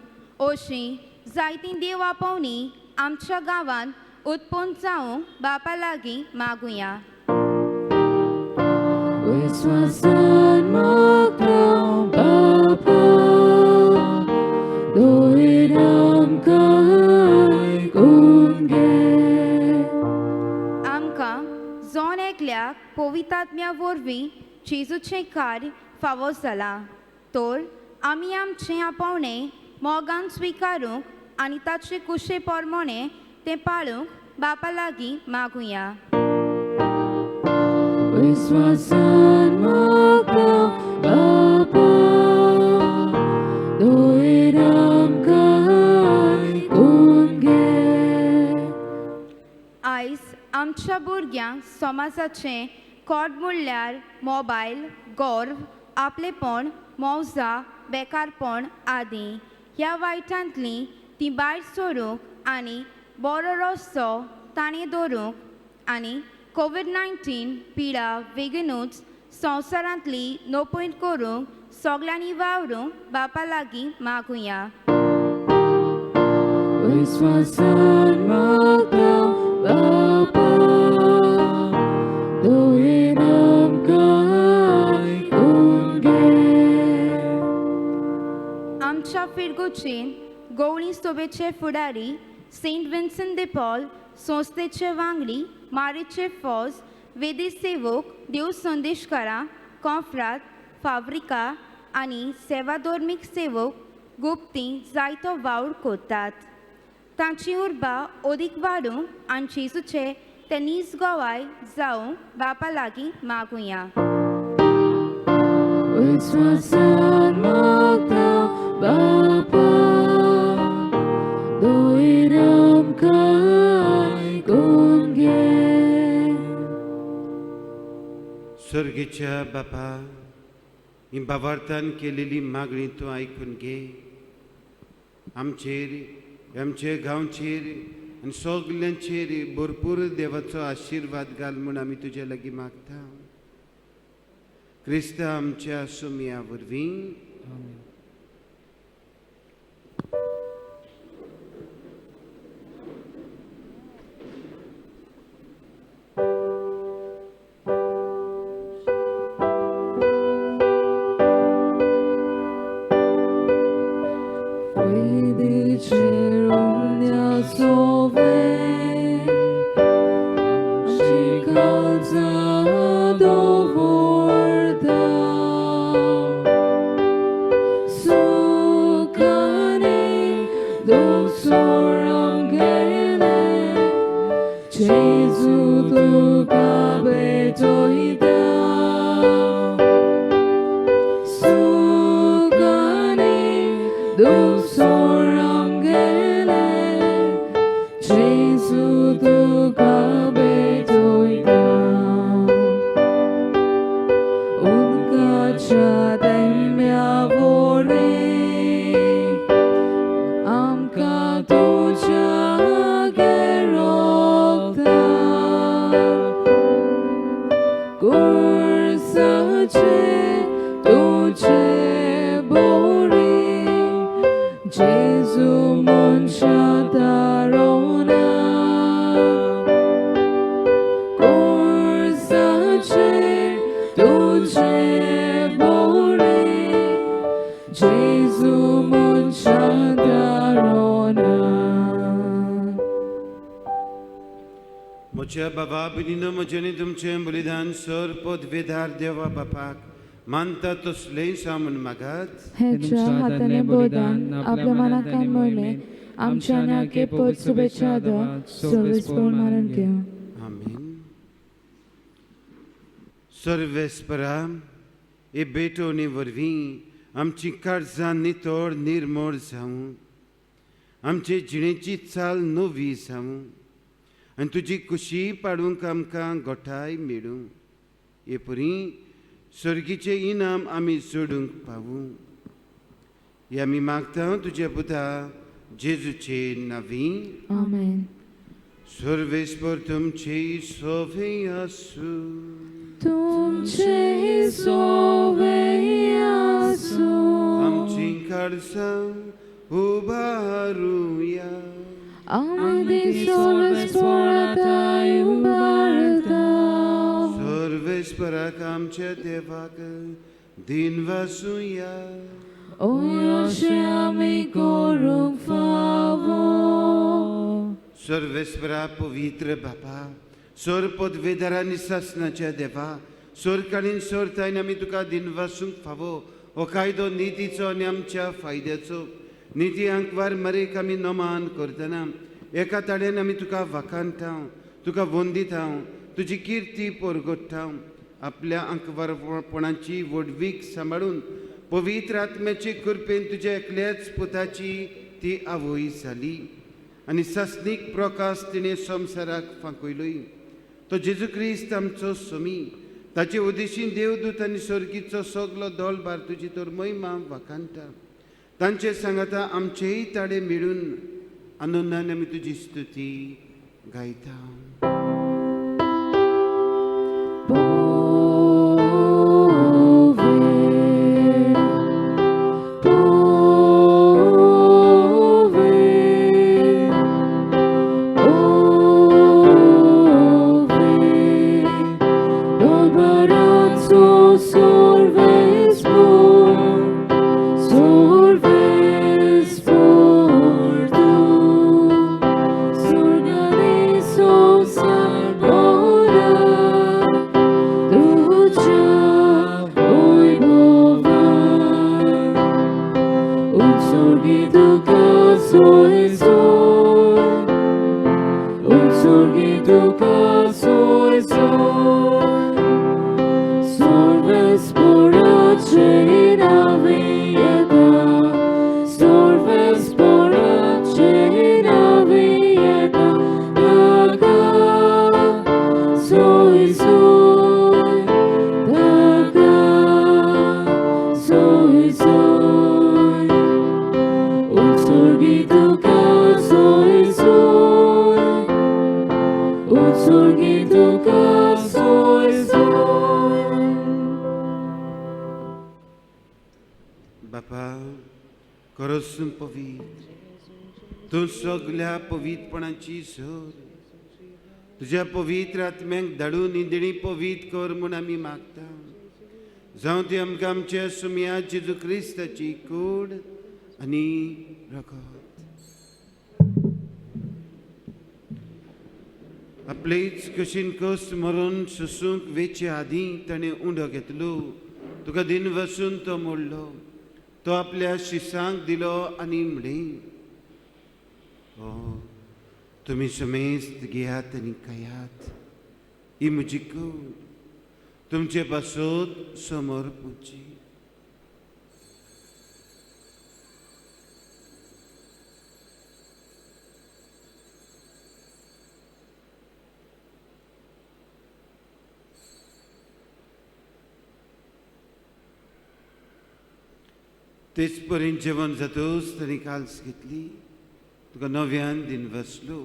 S8: अशीं जायतीं देव आपोवणी आमच्या गांवांत उत्पन्न जावंक बापा लागीं मागुया.
S3: विश्वासान मागता बापा, दोळेन आमकां आयकून घे.
S8: आमकां जोन एकल्याक पवित्रात्म्या वरवीं जेजूचें कार्य फावो जालां, तर आमी आमचें आपोवणें मोगान स्विकारूंक आनी ताचे कुशे पोरमोणें तें पाळूंक बापा लागीं मागुया.
S3: विश्वासान मागता बापा, दोळेन आमकां आयकून घे.
S8: आयज आमच्या भुरग्यांक समाजाचें कोड म्हणल्यार मोबायल, गर्व, आपलेपण, मौजा, बेकारपण आदी ह्या वायटांतलीं तीं भायर सरूंक आनी बरो रस्तो ताणें दवरूंक आनी कोविड-19 पिडा बेगीनूच संवसारांतली नोपयत करूंक सगळ्यांनी वावरूंक बापा लागीं मागुया.
S3: विश्वासान मागता बापा, दोळेन आमकां आयकून घे.
S8: आमच्या फिरगुचेन गवळी सोबेचे फुडारी सेंट विन्संट de पॉल संस्थेचे वांगडी मारीचे फौज वेदी सेवक देव संदेशकारां कॉफ्रात फावरिका आनी सेवाधर्मीक सेवक गुप्ती जायतो वावर करतात. तांची उर्बा अदीक वाडूंक आनी जेजूचे ते नीज गोवाय जावंक बापा लागीं मागुया.
S3: विश्वासान मागता बापा, दोळेन आमकां आयकून घे.
S2: स्वर्गीच्या बापा, ही भावार्थान केलेली मागणी तूं आयकून घे. आमचेर, आमचे गांवचेर आनी सगल्यांचेर भरपूर देवाचो आशिर्वाद घाल म्हूण आमी तुजे लागीं मागता. क्रिस्त आमच्या सुमया वरवीं.
S3: वेदीचेर उमल्याचो वेळ, शिकाचा दवरता. सुखाने दोसोरांक गेले, जेजू तुका भेटयता. सुखाने दोसोरांक गेले, जेजू तुका भेटयता. उदकाच्या दैम्या वोरें आमकां तुज्या गेरोगता. कुर्साचे तुजे बोरी, जेजू मनशा दारोना. कुर्साचे तुजे बोरी, जेजू मनशा दारोना.
S2: म्हज्या बाबा भगिनीनो, म्हजें तुमचें बलिदान सर पदवेदार देवा बापाक मानता तसलें सामून मागात.
S3: हेच्या हाताने बलिदान आपल्या मनाकान मरणे, आमच्या नाके पद शुभेच्छा सर्वेस पोर मारून घेऊ.
S2: आमीन. सर्वेस्परा हे भेटोवणी वरवीं आमची काळजां नितळ निर्मळ जावं, आमचे जिणेची चाल नवी जावं आनी तुजी खुशी पाडूंक आमकां गोठाय मेळूं हे पुरी स्वर्गीचे इनाम आमी सोडूंक पावूं हे आमी मागता तुज्या पुता जेजूचे नांवी
S3: आमेन.
S2: सर्वेस्पर तुमचे सोवे आसूं
S3: तुमचे सोवे आसूं
S2: आमची काळजां उबारुया
S3: आमी सर्वेस्पराताय उबारता
S2: सर्वेस्पराक आमच्या देवाक दिन वासुया
S3: ओयशे आमी करूंक फावो
S2: सर्वेस्परा पवित्र बापा सोर पदवेदारांनी शासनाच्या देवा सोरकाळीन सोरतायन आमी तुका दिन वासूंक फावो हो कायदो नितीचो आनी आमच्या फायद्याचो निती अंकवार मरेक आमी नमान करतना एका ताळ्यान आमी तुका वाखाणटा तुका वंदिता तुजी किर्ती परगट्टा आपल्या अंकवारपणाची वडवीक सांबाळून पवित्र आत्म्याचे कृपेन तुज्या एकल्याच पुताची ती आवय जाली आनी सासनीक प्रकाश तिणें संवसाराक फांकयलोय तो जेजू क्रिस्त आमचो सोमी ताचे उदेशीन देवदूत आनी सर्गीचो सगलो दळ बार तुजी तर महिमा वाखाणटा तांचे सांगाता आमचेय ताळे मेळून आनंदान आमी तुजी स्तुती गायता. बापा खरोच पवित्र तूं सगल्या पवित्रपणाची झर तुज्या पवित्र आत्म्यांक धाडून निंदणी पवित्र कर म्हूण आमी मागता जावं ती आमकां आमच्या सुम्या जेजू क्रिस्ताची कूड आनी रगत आपलेच कशीन कस मरून सुसूंक वेचे आदीं ताणें उंडो घेतलो तुका दिन वसून तो मोडलो तो आपल्या शिसांक दिलो आनी म्हणलें हो तुमी समेस्त घेयात आनी खायात ही म्हजी कूड तुमचे पासत समोर पुजी. तेच पर्यंत जेवण जातोच ताणें काल्स घेतली तुका नव्यान दिन वसलो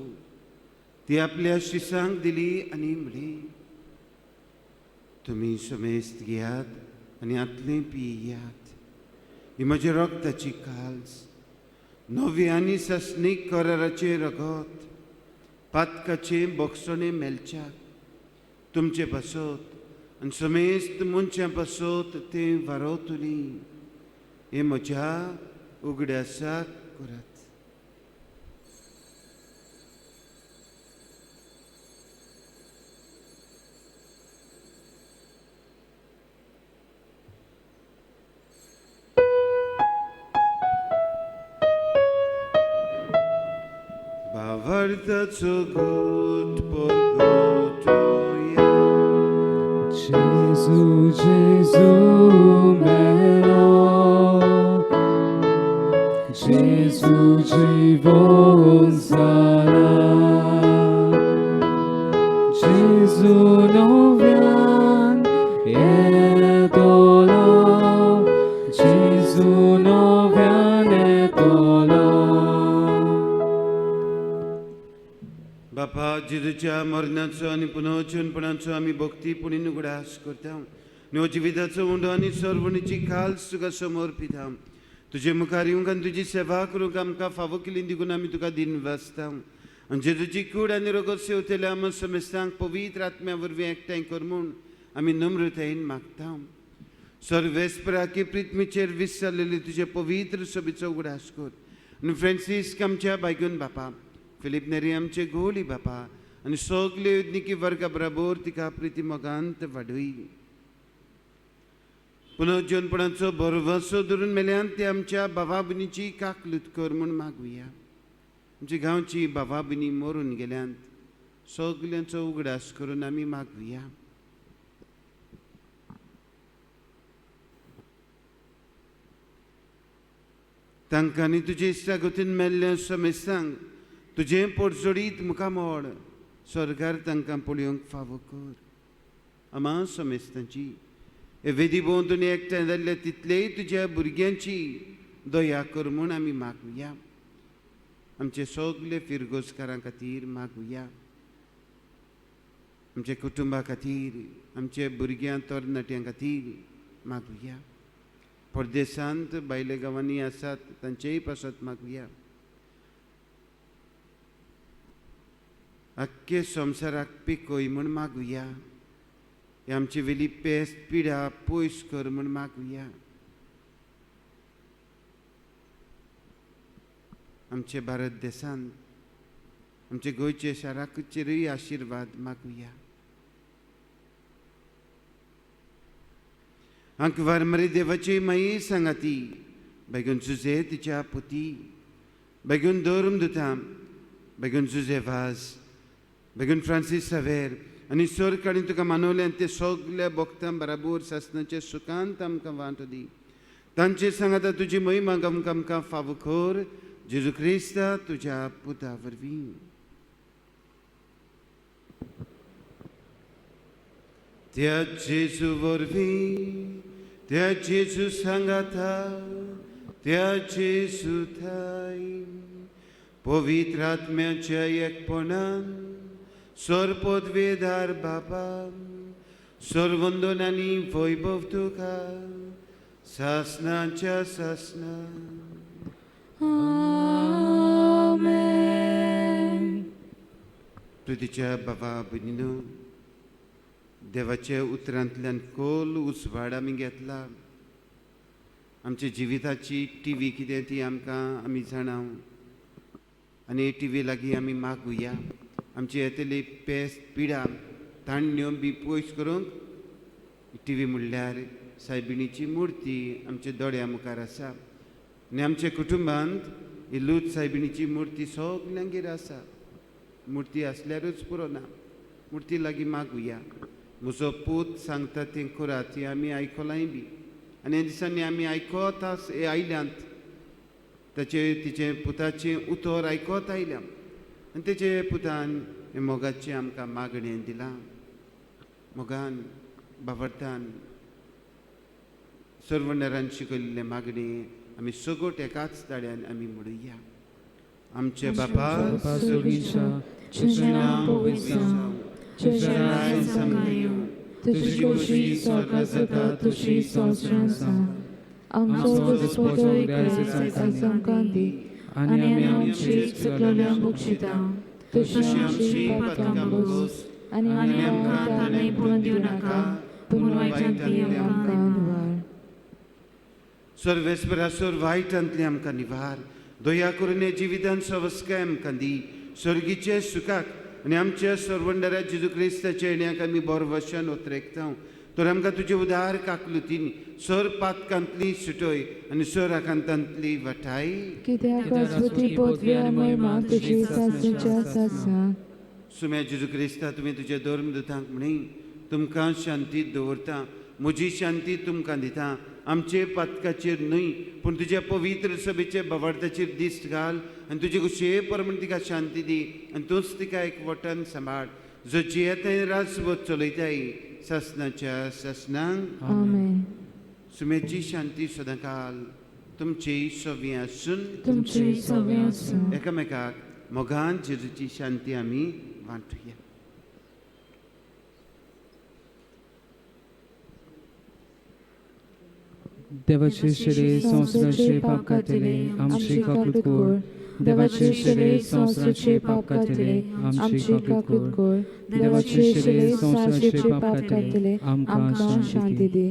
S2: ती आपल्या शिसांक दिली आनी म्हणली तुमी समेस्त घेयात आनी आतलें पियात ही म्हज्या रगताची काल्स नवे आनी सस्नीक कराराचें रगत पातकाचें बोगसणें मेलच्याक तुमचे पासत आनी समेस्त मनशां पासत तें वारोतली हे म्हज्या उगड्यासाक करात. Bavartaco gut porgotuja
S3: Gesù, Gesù melo Gesù żywon zara जेजू नव्यान येतलो जेजू नव्यान येतलो
S2: बापा जेजूच्या मरणाचो आनी पुनर्जन्मपणाचो आमी भक्तीपणीन उगडास करता नो जिविताचो उंडो आनी सर्वणीची खाल्स तुका समर्पिता तुजे मुखार येवंक आनी तुजी सेवा करूंक आमकां फावो केली देखून आमी तुका दिन वाचता आनी जेजूची कूड आनी रगत सेवतले आमी समेस्तांक पवित्र आत्म्या वरवीं एकठांय कर म्हूण आमी नम्रतायेन मागता सर्वेस्पराके पृथ्वीचेर विसरलेली तुजे पवित्र सभेचो उगडास कर आनी फ्रांसीस आमच्या बायगून बापा फिलीप नेरी आमचे गोली बापा आनी सगले उद्निकी वर्गा बराबर तिका प्रिती मोगांत वाडय पुनर्जन्मपणाचो बरवसो धरून मेल्यान ते आमच्या भावा भयणीची काकलूत कर म्हूण मागुया आमची गांवची भावा भयणी मरून गेल्यांत सगल्यांचो उगडास करून आमी मागुया तांकां आनी तुजे इश्टागतीन मेल्ल्या समेस्तांक तुजें पोटजोडीत मुखामोड स्वर्गार तांकां पळोवंक फावो कर आमा समेस्तांची हे वेदी भोंवतून एकठांय जाल्ले तितलेय तुज्या भुरग्यांची दया कर म्हूण आमी मागुया आमचे सगले फिरगोसकारां खातीर मागुया आमचे कुटुंबा खातीर आमचे भुरग्यां तरणाट्यां खातीर मागुया परदेसांत भायल्या गांवांनी आसात तांचेय पासत मागुया आख्खे संवसाराक पिकोय म्हूण मागुया हे आमची वेली पेस्त पिडा पयस कर म्हूण मागुया आमचे भारत देशांत आमचे गोंयचे शाराचेरूय आशिर्वाद मागुया हांक वारमरी देवाची माई सांगाती बेगून जुजे तिच्या पुती बेगून धर्म दुता बेगून जुजे वाज बेगून फ्रांसीस सावेर आनी सर काडून तुका मानवले ते सगल्या भक्तां बराबर सासणाचे सुखांत आमकां वांटो दी तांचे सांगाता तुजी महिमा आमकां फावो कर जेजू क्रिस्ता तुज्या पुता वरवीं त्या जेजू वरवीं त्या जेजू सांगाता त्या जेजू थाय पवित्र आत्म्याच्या एकपणान सर्वपदवेदार बाबा सर्वंदन आनी वैभव तुका सासणाच्या सासणा
S3: आमेन
S2: प्रितीच्या बाबा भयणीनो देवाच्या उतरांतल्यान खोल उसवाड आमी घेतला आमच्या जिविताची टीव्ही कितें ती आमी जाणाव आनी टीव्ही लागीं आमी मागुया आमची येतली पेस्त पिडा ताण्यो बी पयस करूंक टीव्ही म्हणल्यार सायबिणीची मुर्ती आमच्या दोळ्या मुखार आसा आनी आमच्या कुटुंबांत ही लूत सायबिणीची मुर्ती सगल्यांगेर आसा मुर्ती आसल्यारूच पुरो ना मुर्ती लागीं मागुया म्हजो पूत सांगता तें करात ती आमी आयकलांय बी आनी ह्या दिसांनी आमी आयकत आयल्यांत तिचे पुताचें उतर आयकत आयल्या आनी तेचे पुतान हे मोगाचें आमकां मागणें दिलां मोगान बाबर्तान सर्वनरान शिकयल्ले मागणें आमी सगोट एकाच ताळ्यान आमी म्हणुया आमचे बापा
S3: तुजें नांव पवित्र जावं तुजें राज्य समकायो तुजी खोशी स्वर्गांत जाता तशी संवसारांत जावं आमचो दिसपतो एक आमकां दी आनी आमची चुकलेल्यांक बक्षिता तशी आमची पातकां बस आनी आमकां ताणें पळोवन दिवं नाका पूण वायटांतली आमकां निवार
S2: सर्वेस्परासोर वायटांतली आमकां निवार दया करून हे जिवितांत सवस्काय आमकां दी स्वर्गीचे सुखाक आनी आमच्या सर्वंडरा जेजू क्रिस्ताच्या येण्याक आमी बरो वचन उतरेकता तर आमकां तुजे उदार काकलुतीन सर पातकांतली सुटय आनी सर आकांतांतली वटाय
S3: कित्याक अजबुती पदवी आनी महिमा तुजी सासणेच्या आसा
S2: सुम्या जेजू क्रिस्ता तुवें तुज्या धर्मदूतांक म्हणय तुमकां शांती दवरता म्हजी शांती तुमकां दिता आमचे पातकाचेर न्हय पूण तुज्या पवित्र सभेचे बाबार्थाचेर दिश्ट घाल आनी तुजे कुशे परमण तिका शांती दी आनी तूंच तिका एक वटन सांबाळ जो जी येताय राजवट चलयताय ससनाच्या ससनांक
S3: Amen.
S2: सुमेची शांती सदांकाल तुमची सवी आसून
S3: तुमचे सगळे आसूं.
S2: एकामेकाक मोगान जेजूची शांती आमी वांटुया.
S9: देवाचे शिरे संवसाराचे पाप खातीरे आमची काकूट कोर. देवाचे शिरे संवसाराचे पाप खातीरे आमची काकूट कोर. देवाचे शिरे संवसाराचे पाप खातीरे आमकां शांती दी.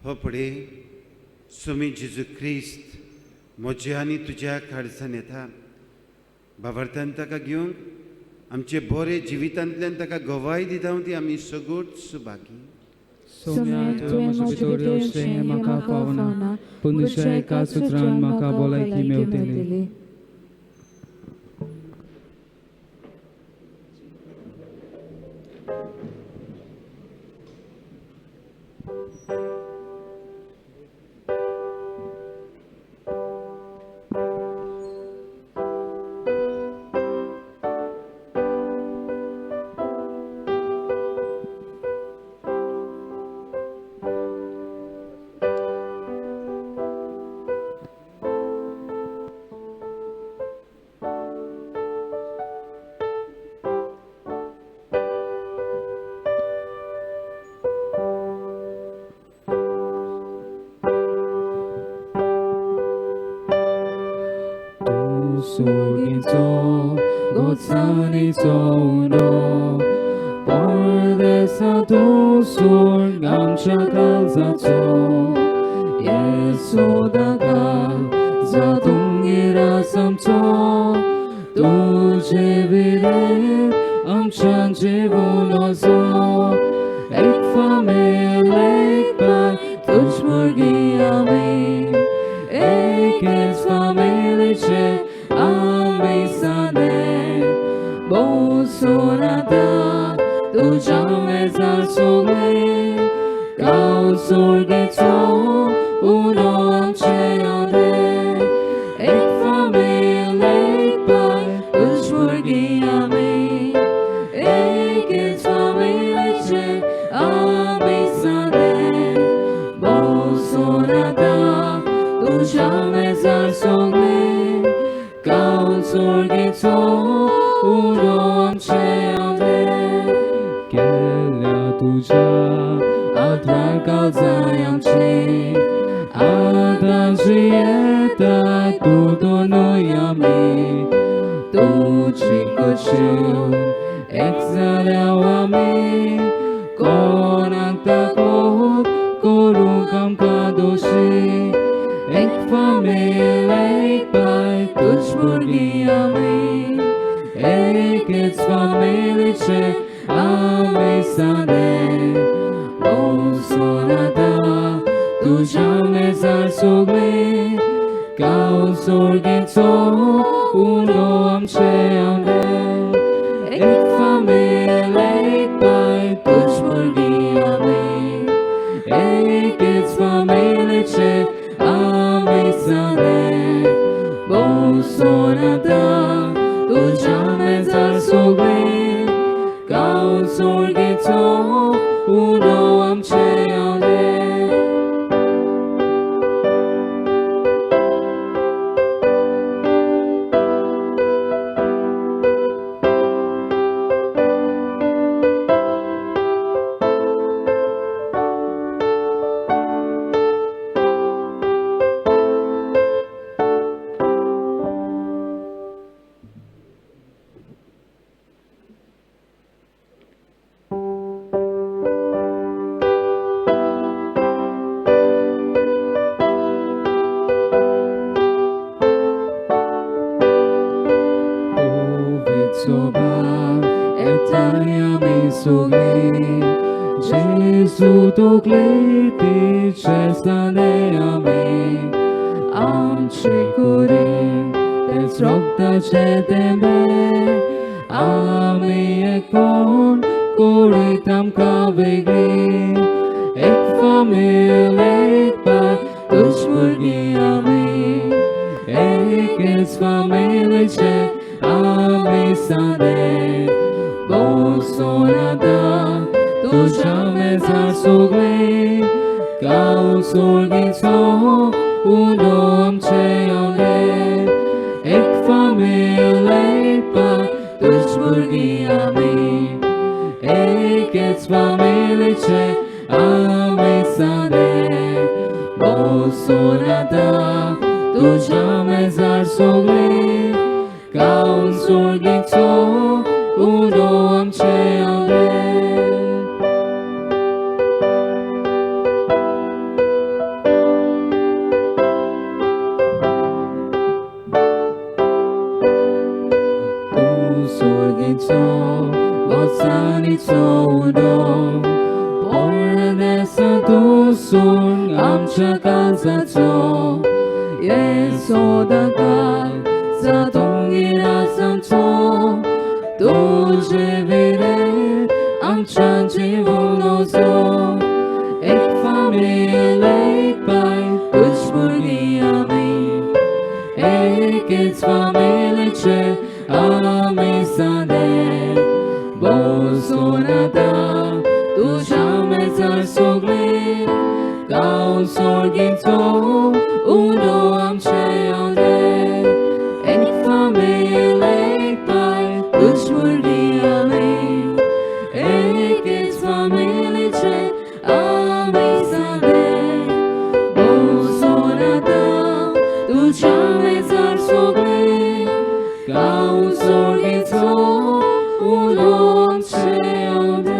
S2: हो फुडें सुमी जेजू क्रिस्त म्हज्या आनी तुज्या खाडसान येता. भावार्थान ताका घेवंक आमचे बरे जिवितांतल्यान ताका गवाय दिता ती आमी सगोट सुभागी.
S9: सोम्या तुवें म्हजे भितर येवचें हें म्हाका पावना, पूण तुज्या एका सुत्रान म्हाका भलायकी मेळटली. सोगीचो गोचानीचो उनो परदेसांतू सोड आमच्या काळजाचो. येसो दागा जातुंगेर आमचो तुजे विरेर आमच्या जिवनाचो. एक फामील एक बाय तुज भुरगीं आमी एकेच फामिलीचे आमी सादें. बसून आतां तुज्या मेजार सोगलीं गांव सुर्गेचो उनो आमचे आदें. एक फामील एक बाय तुज भुरगीं आमी एकेच फामिलीचे आमी सादें. बसून आतां तुज्या मेजार सोगलीं गांव सुर्गेचो उनो आमचे आदें. केल्या तुज्या आधार काळजाय आमची आतांची येताय तूं दोनूय आमी. तुजी कुशीव एक जाल्याव आमी कोणाक ताकोत करूंक आमकां दोशी. एक फामील एक बाय तुज भुरगीं आमी एकेच फामिलीचे आमी सादें. बसून आतां तुज्या मेजार सोगलीं गांव सुर्गेचो उनो आमचे आदें. एक फामील एक बाय तुज भुरगीं आमी एकेच फामिलीचे आमी सादें. बसून आतां तुज्या मेजार सोगलीं गांव सुर्गेचो उनो आमचे आदें. Jesu to glede सादे आमी आमची कुरी तेच रोगताचे तेंबे आमी एकूण कुडीत आमकां वेगळी एक फामील एक बाय तुज भुरगीं आमी एकेच फामिलीचे आमी सादे बसून आतां तुज्या मेजार सगळीं गांव सोडगीचो उलो आमचे आंगे एक फामील एक बाय तुज भुरगीं आमी एकेच फामिलीचे आमी सादे बसून आतां तुज्या मेजार सगळीं गांव सोडगीचो उलो आमचे आंगे सोर्गीचो वचनीचो उदो परदेसा तूं सोड आमच्या काळजाचो येसो दातार जातोंगेर आमचो तुजे विरेर आमच्या जिवनाचो एक फामील एक बाय तुज भुरगीं आमी एकेच फामिलीचे आमी सादे बसून आतां तुज्या मेजार सगळीं गांव सोडगीचो उलो आमचे आंगे एक फामील एक बाय तुज भुरगीं आमी एकेच फामिलीचे आमी सादे बसून आतां तुज्या मेजार सगळीं गांव सोडगीचो उलो आमचे आंगे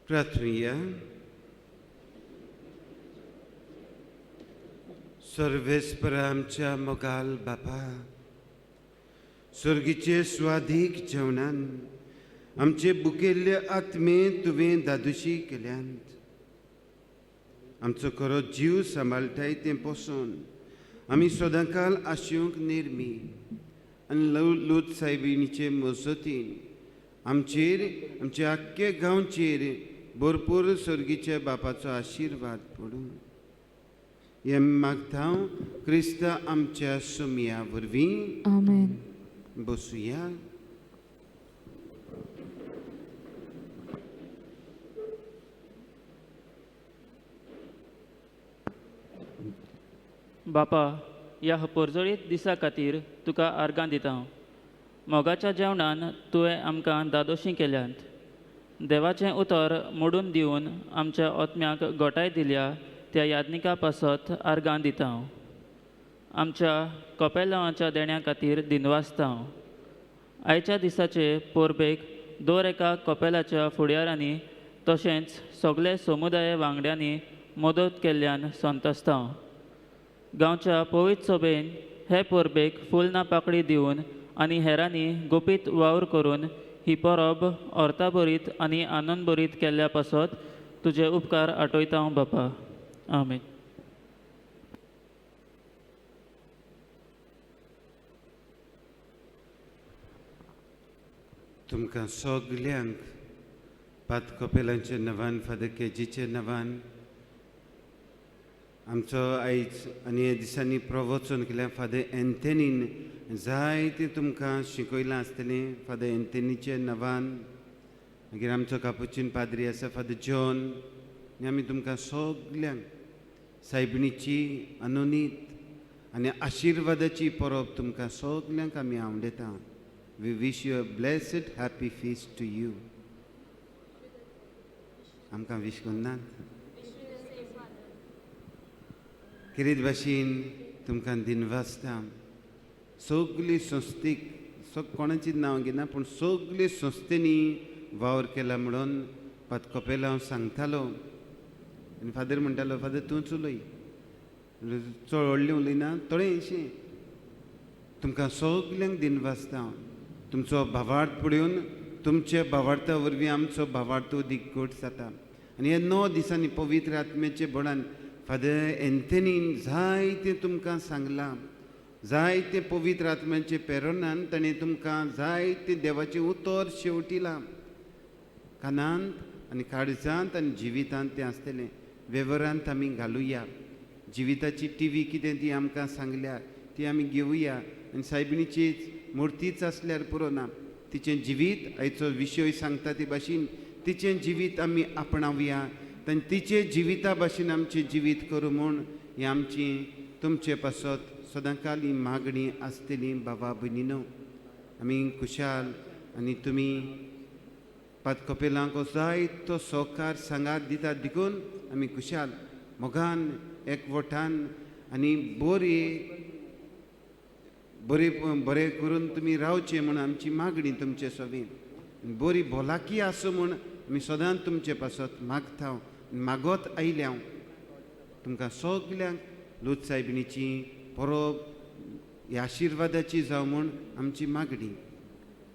S2: प्रार्थना सर्वेस्पर आमच्या मोगाल बापा स्वर्गीचे स्वादीक जेवणान आमचे बुकेल्ले आत्मे तुवें दादुशी केल्यांत आमचो खरो जीव सांबाळटाय तें पसून आमी सदांकाल आशूंक निर्मी आनी लूत सायबीणीचे मजतीन आमचेर आमच्या आख्खे गांवचेर भरपूर स्वर्गीच्या बापाचो आशिर्वाद पडूं हें मागता हांव क्रिस्ता आमच्या सुमया वरवीं
S3: आमेन.
S2: बसुया.
S10: बापा ह्या परजळीत दिसा खातीर तुका आर्गां दिता. मोगाच्या जेवणान तुवें आमकां दादोशी केल्यांत. देवाचें उतर मोडून दिवन आमच्या ओतम्याक घोटाय दिल्या त्या याज्ञिका पासत आर्गां दिता. आमच्या कोपेलांवाच्या देण्या खातीर दिनवासता. आयच्या दिसाचे पोरबेक दर एका कोपेलाच्या फुडाऱ्यांनी तशेंच सगळे समुदाय वांगड्यांनी मदत केल्ल्यान संतसता. गांवच्या पवित्र सभेन हे परबेक फुलना पाकळी दिवन आनी हेरांनी गुपीत वावर करून ही परब ऑर्ताबरीत आनी आनंदबरीत केल्ल्या पासत तुजे उपकार आठयता हांव बापा. आमेन.
S2: तुमकां सगल्यांक पात कपेलांच्या नवान फादर केजीच्या नवान आमचो आयज आनी ह्या दिसांनी प्रवचन केल्या फादर एंथनीन जायतें तुमकां शिकयलां आसतलें फादर एंथनीच्या नवान मागीर आमचो कापुचीन पाद्री आसा फादर जॉन आनी आमी तुमकां सगल्यांक सायबिणीची अनोनीत आनी आशिर्वादाची परब तुमकां सगल्यांक आमी आवडयता. We wish you a blessed happy feast to you. आमकां वीश करनात कितें भाशेन तुमकां दिनवासता सगली संस्थीक कोणाचें नांव घेना पूण सगले संस्थेनी वावर केला म्हणून पात कपेला हांव सांगतालो आनी फादर म्हणटालो फादर तूंच उलय चड व्हडलें उलयना थोडेंशें. तुमकां सगल्यांक दिनवासता तुमचो भावार्थ पळोवन तुमच्या भावार्था वरवीं आमचो भावार्थ अदीक घट जाता. आनी ह्या 9 दिसांनी पवित्र आत्म्याचे बळान फादर एंथनीन जायतें तुमकां सांगलां. जायते पवित्र आत्म्याचे प्रेरणान ताणें तुमकां जायते देवाचें उतर शेवटिलां. कानांत आनी काळजांत आनी जिवितांत तें आसतलें. वेव्हारांत आमी घालुया. जिविताची टीव्ही कितें ती आमकां सांगल्या ती आमी घेवया आनी सायबिणीची मुर्तीच आसल्यार पुरो ना. तिचें जिवीत आयचो विशय सांगता ते भाशेन तिचें जिवीत आमी आपणावया आनी तिचे जिविता भाशेन आमचें जिवीत करूं म्हूण ही आमची तुमचे पासत सदांकाल ही मागणी आसतली. बाबा भयणीनो आमी खुशाल आनी तुमी पात कपेलांक जायतो सहकार सांगात दितात देखून आमी खुशाल मोगान एकवटान आनी बरें करून तुमी रावचे म्हूण आमची मागणी तुमचे सवेन बरी भलाकी आसूं म्हूण आमी सदांच तुमचे पासत मागता. मागोत आयले हांव तुमकां सगल्यांक लूत सायबिणीची परब ह्या आशिर्वादाची जावं म्हूण आमची मागणी.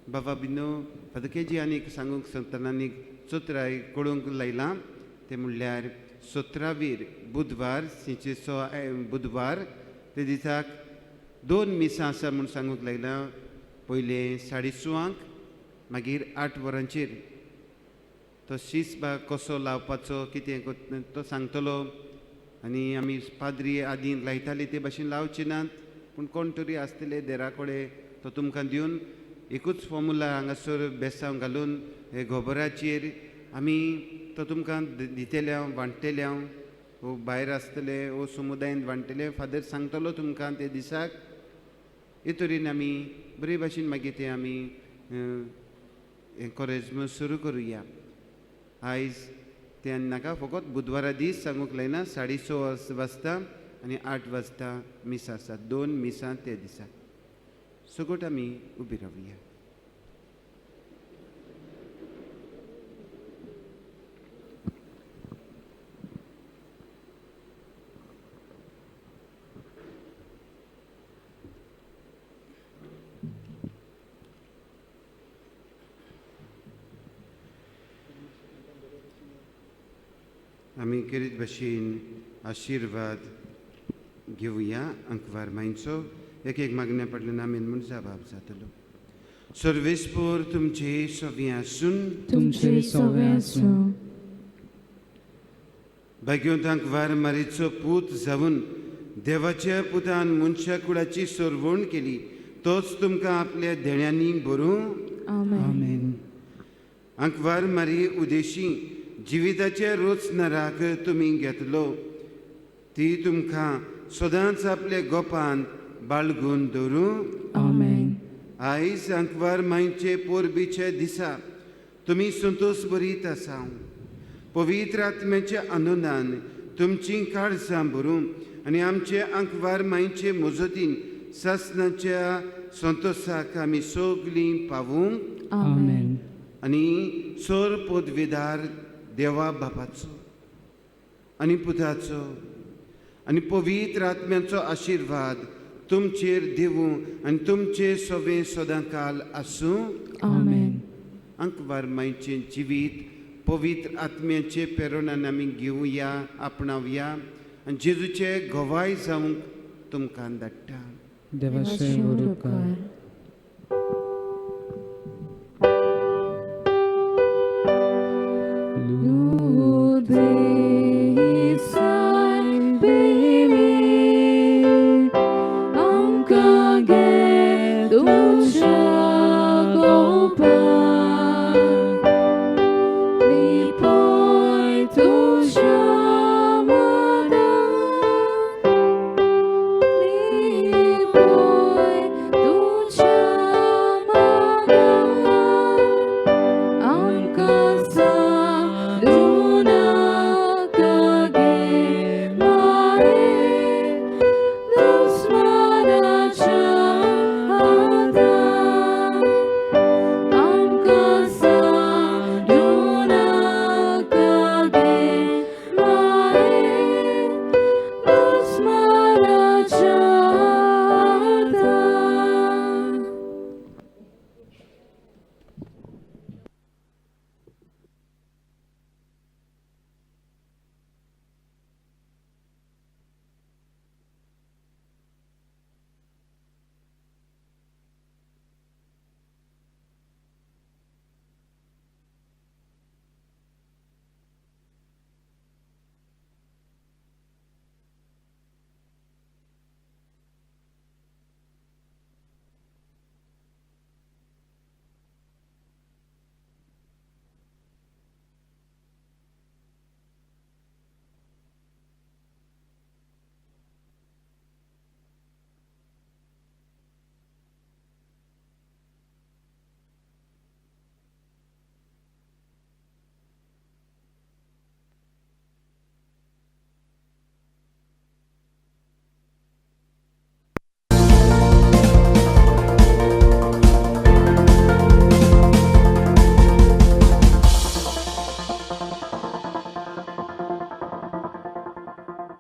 S2: बाबा बिनो पदकेजी आनीक सांगूंक सांगतना आनीक चोत्राय कळूंक लायलां तें म्हणल्यार 17 बुधवार बुधवार ते दिसाक 2 मिसां आसा म्हूण सांगूंक लायलां. पयलें 6:30 मागीर 8 वरांचेर. तो शीस बा कसो लावपाचो कितें तो सांगतलो आनी आमी पाद्री आदीं लायताले ते भाशेन लावचे नात पूण कोण तरी आसतले देरा कडेन तो तुमकां दिवन एकूच फॉर्मुला हांगासर बेसांव घालून हे गोबराचेर आमी तो तुमकां दितले हांव वांटतले हांव वो भायर आसतले वो समुदायान वांटतले फादर सांगतलो तुमकां ते दिसाक. हे तरेन आमी बरे भाशेन मागीर ते आमी एन्करेजमेंट सुरू करुया. आयज ते नाका फकत बुधवारा दीस सांगूंक लायना 6:30 वाजता आनी 8 वाजता मिस आसा 2 मिसां ते दिसाक. सगट आमी उबी रावया. आमी केरीत भाशेन आशिर्वाद घेवया. अंकवार मायंचो एक मागण्या पडल्यान आमी म्हूण जबाब जातलो. सर्वेस्पोर तुमचे सवे आसून
S3: तुमचे सवे आसूं.
S2: भाग्योत अंकवार मारीचो पूत जावन देवाच्या पुतान मनशा कुळाची सोरवण केली तोच तुमकां आपल्या देण्यांनी भरूं.
S3: आमेन.
S2: अंकवार मारी उदेशी जिविताच्या रोचणाराक तुमी घेतलो ती तुमकां सदांच आपल्या गोपांत बाळगून दवरूं.
S3: आमेन.
S2: आयज अंकवार मायचे पोरबीचे दिसा तुमी संतोश भरीत आसा. पवित्र आत्म्याचे आनंदान तुमची काळजां भरूं आनी आमचे अंकवार मायचे मजतीन सासणाच्या संतोशाक आमी सगलीं पावूं.
S3: आमेन.
S2: आनी सोर पदवीदार देवा बापाचो आनी पुताचो आनी पवित्र आत्म्याचो आशिर्वाद तुमचेर दिवूं आनी तुमचे सवे सदांकाल आसूं.
S3: आमेन.
S2: अंकवार मायचें जिवीत पवित्र आत्म्याचे प्रेरणान आमी घेवया आपणावया आनी जेजूचे गवाय जावंक तुमकां धाडटा.
S9: देवाचे उपकार.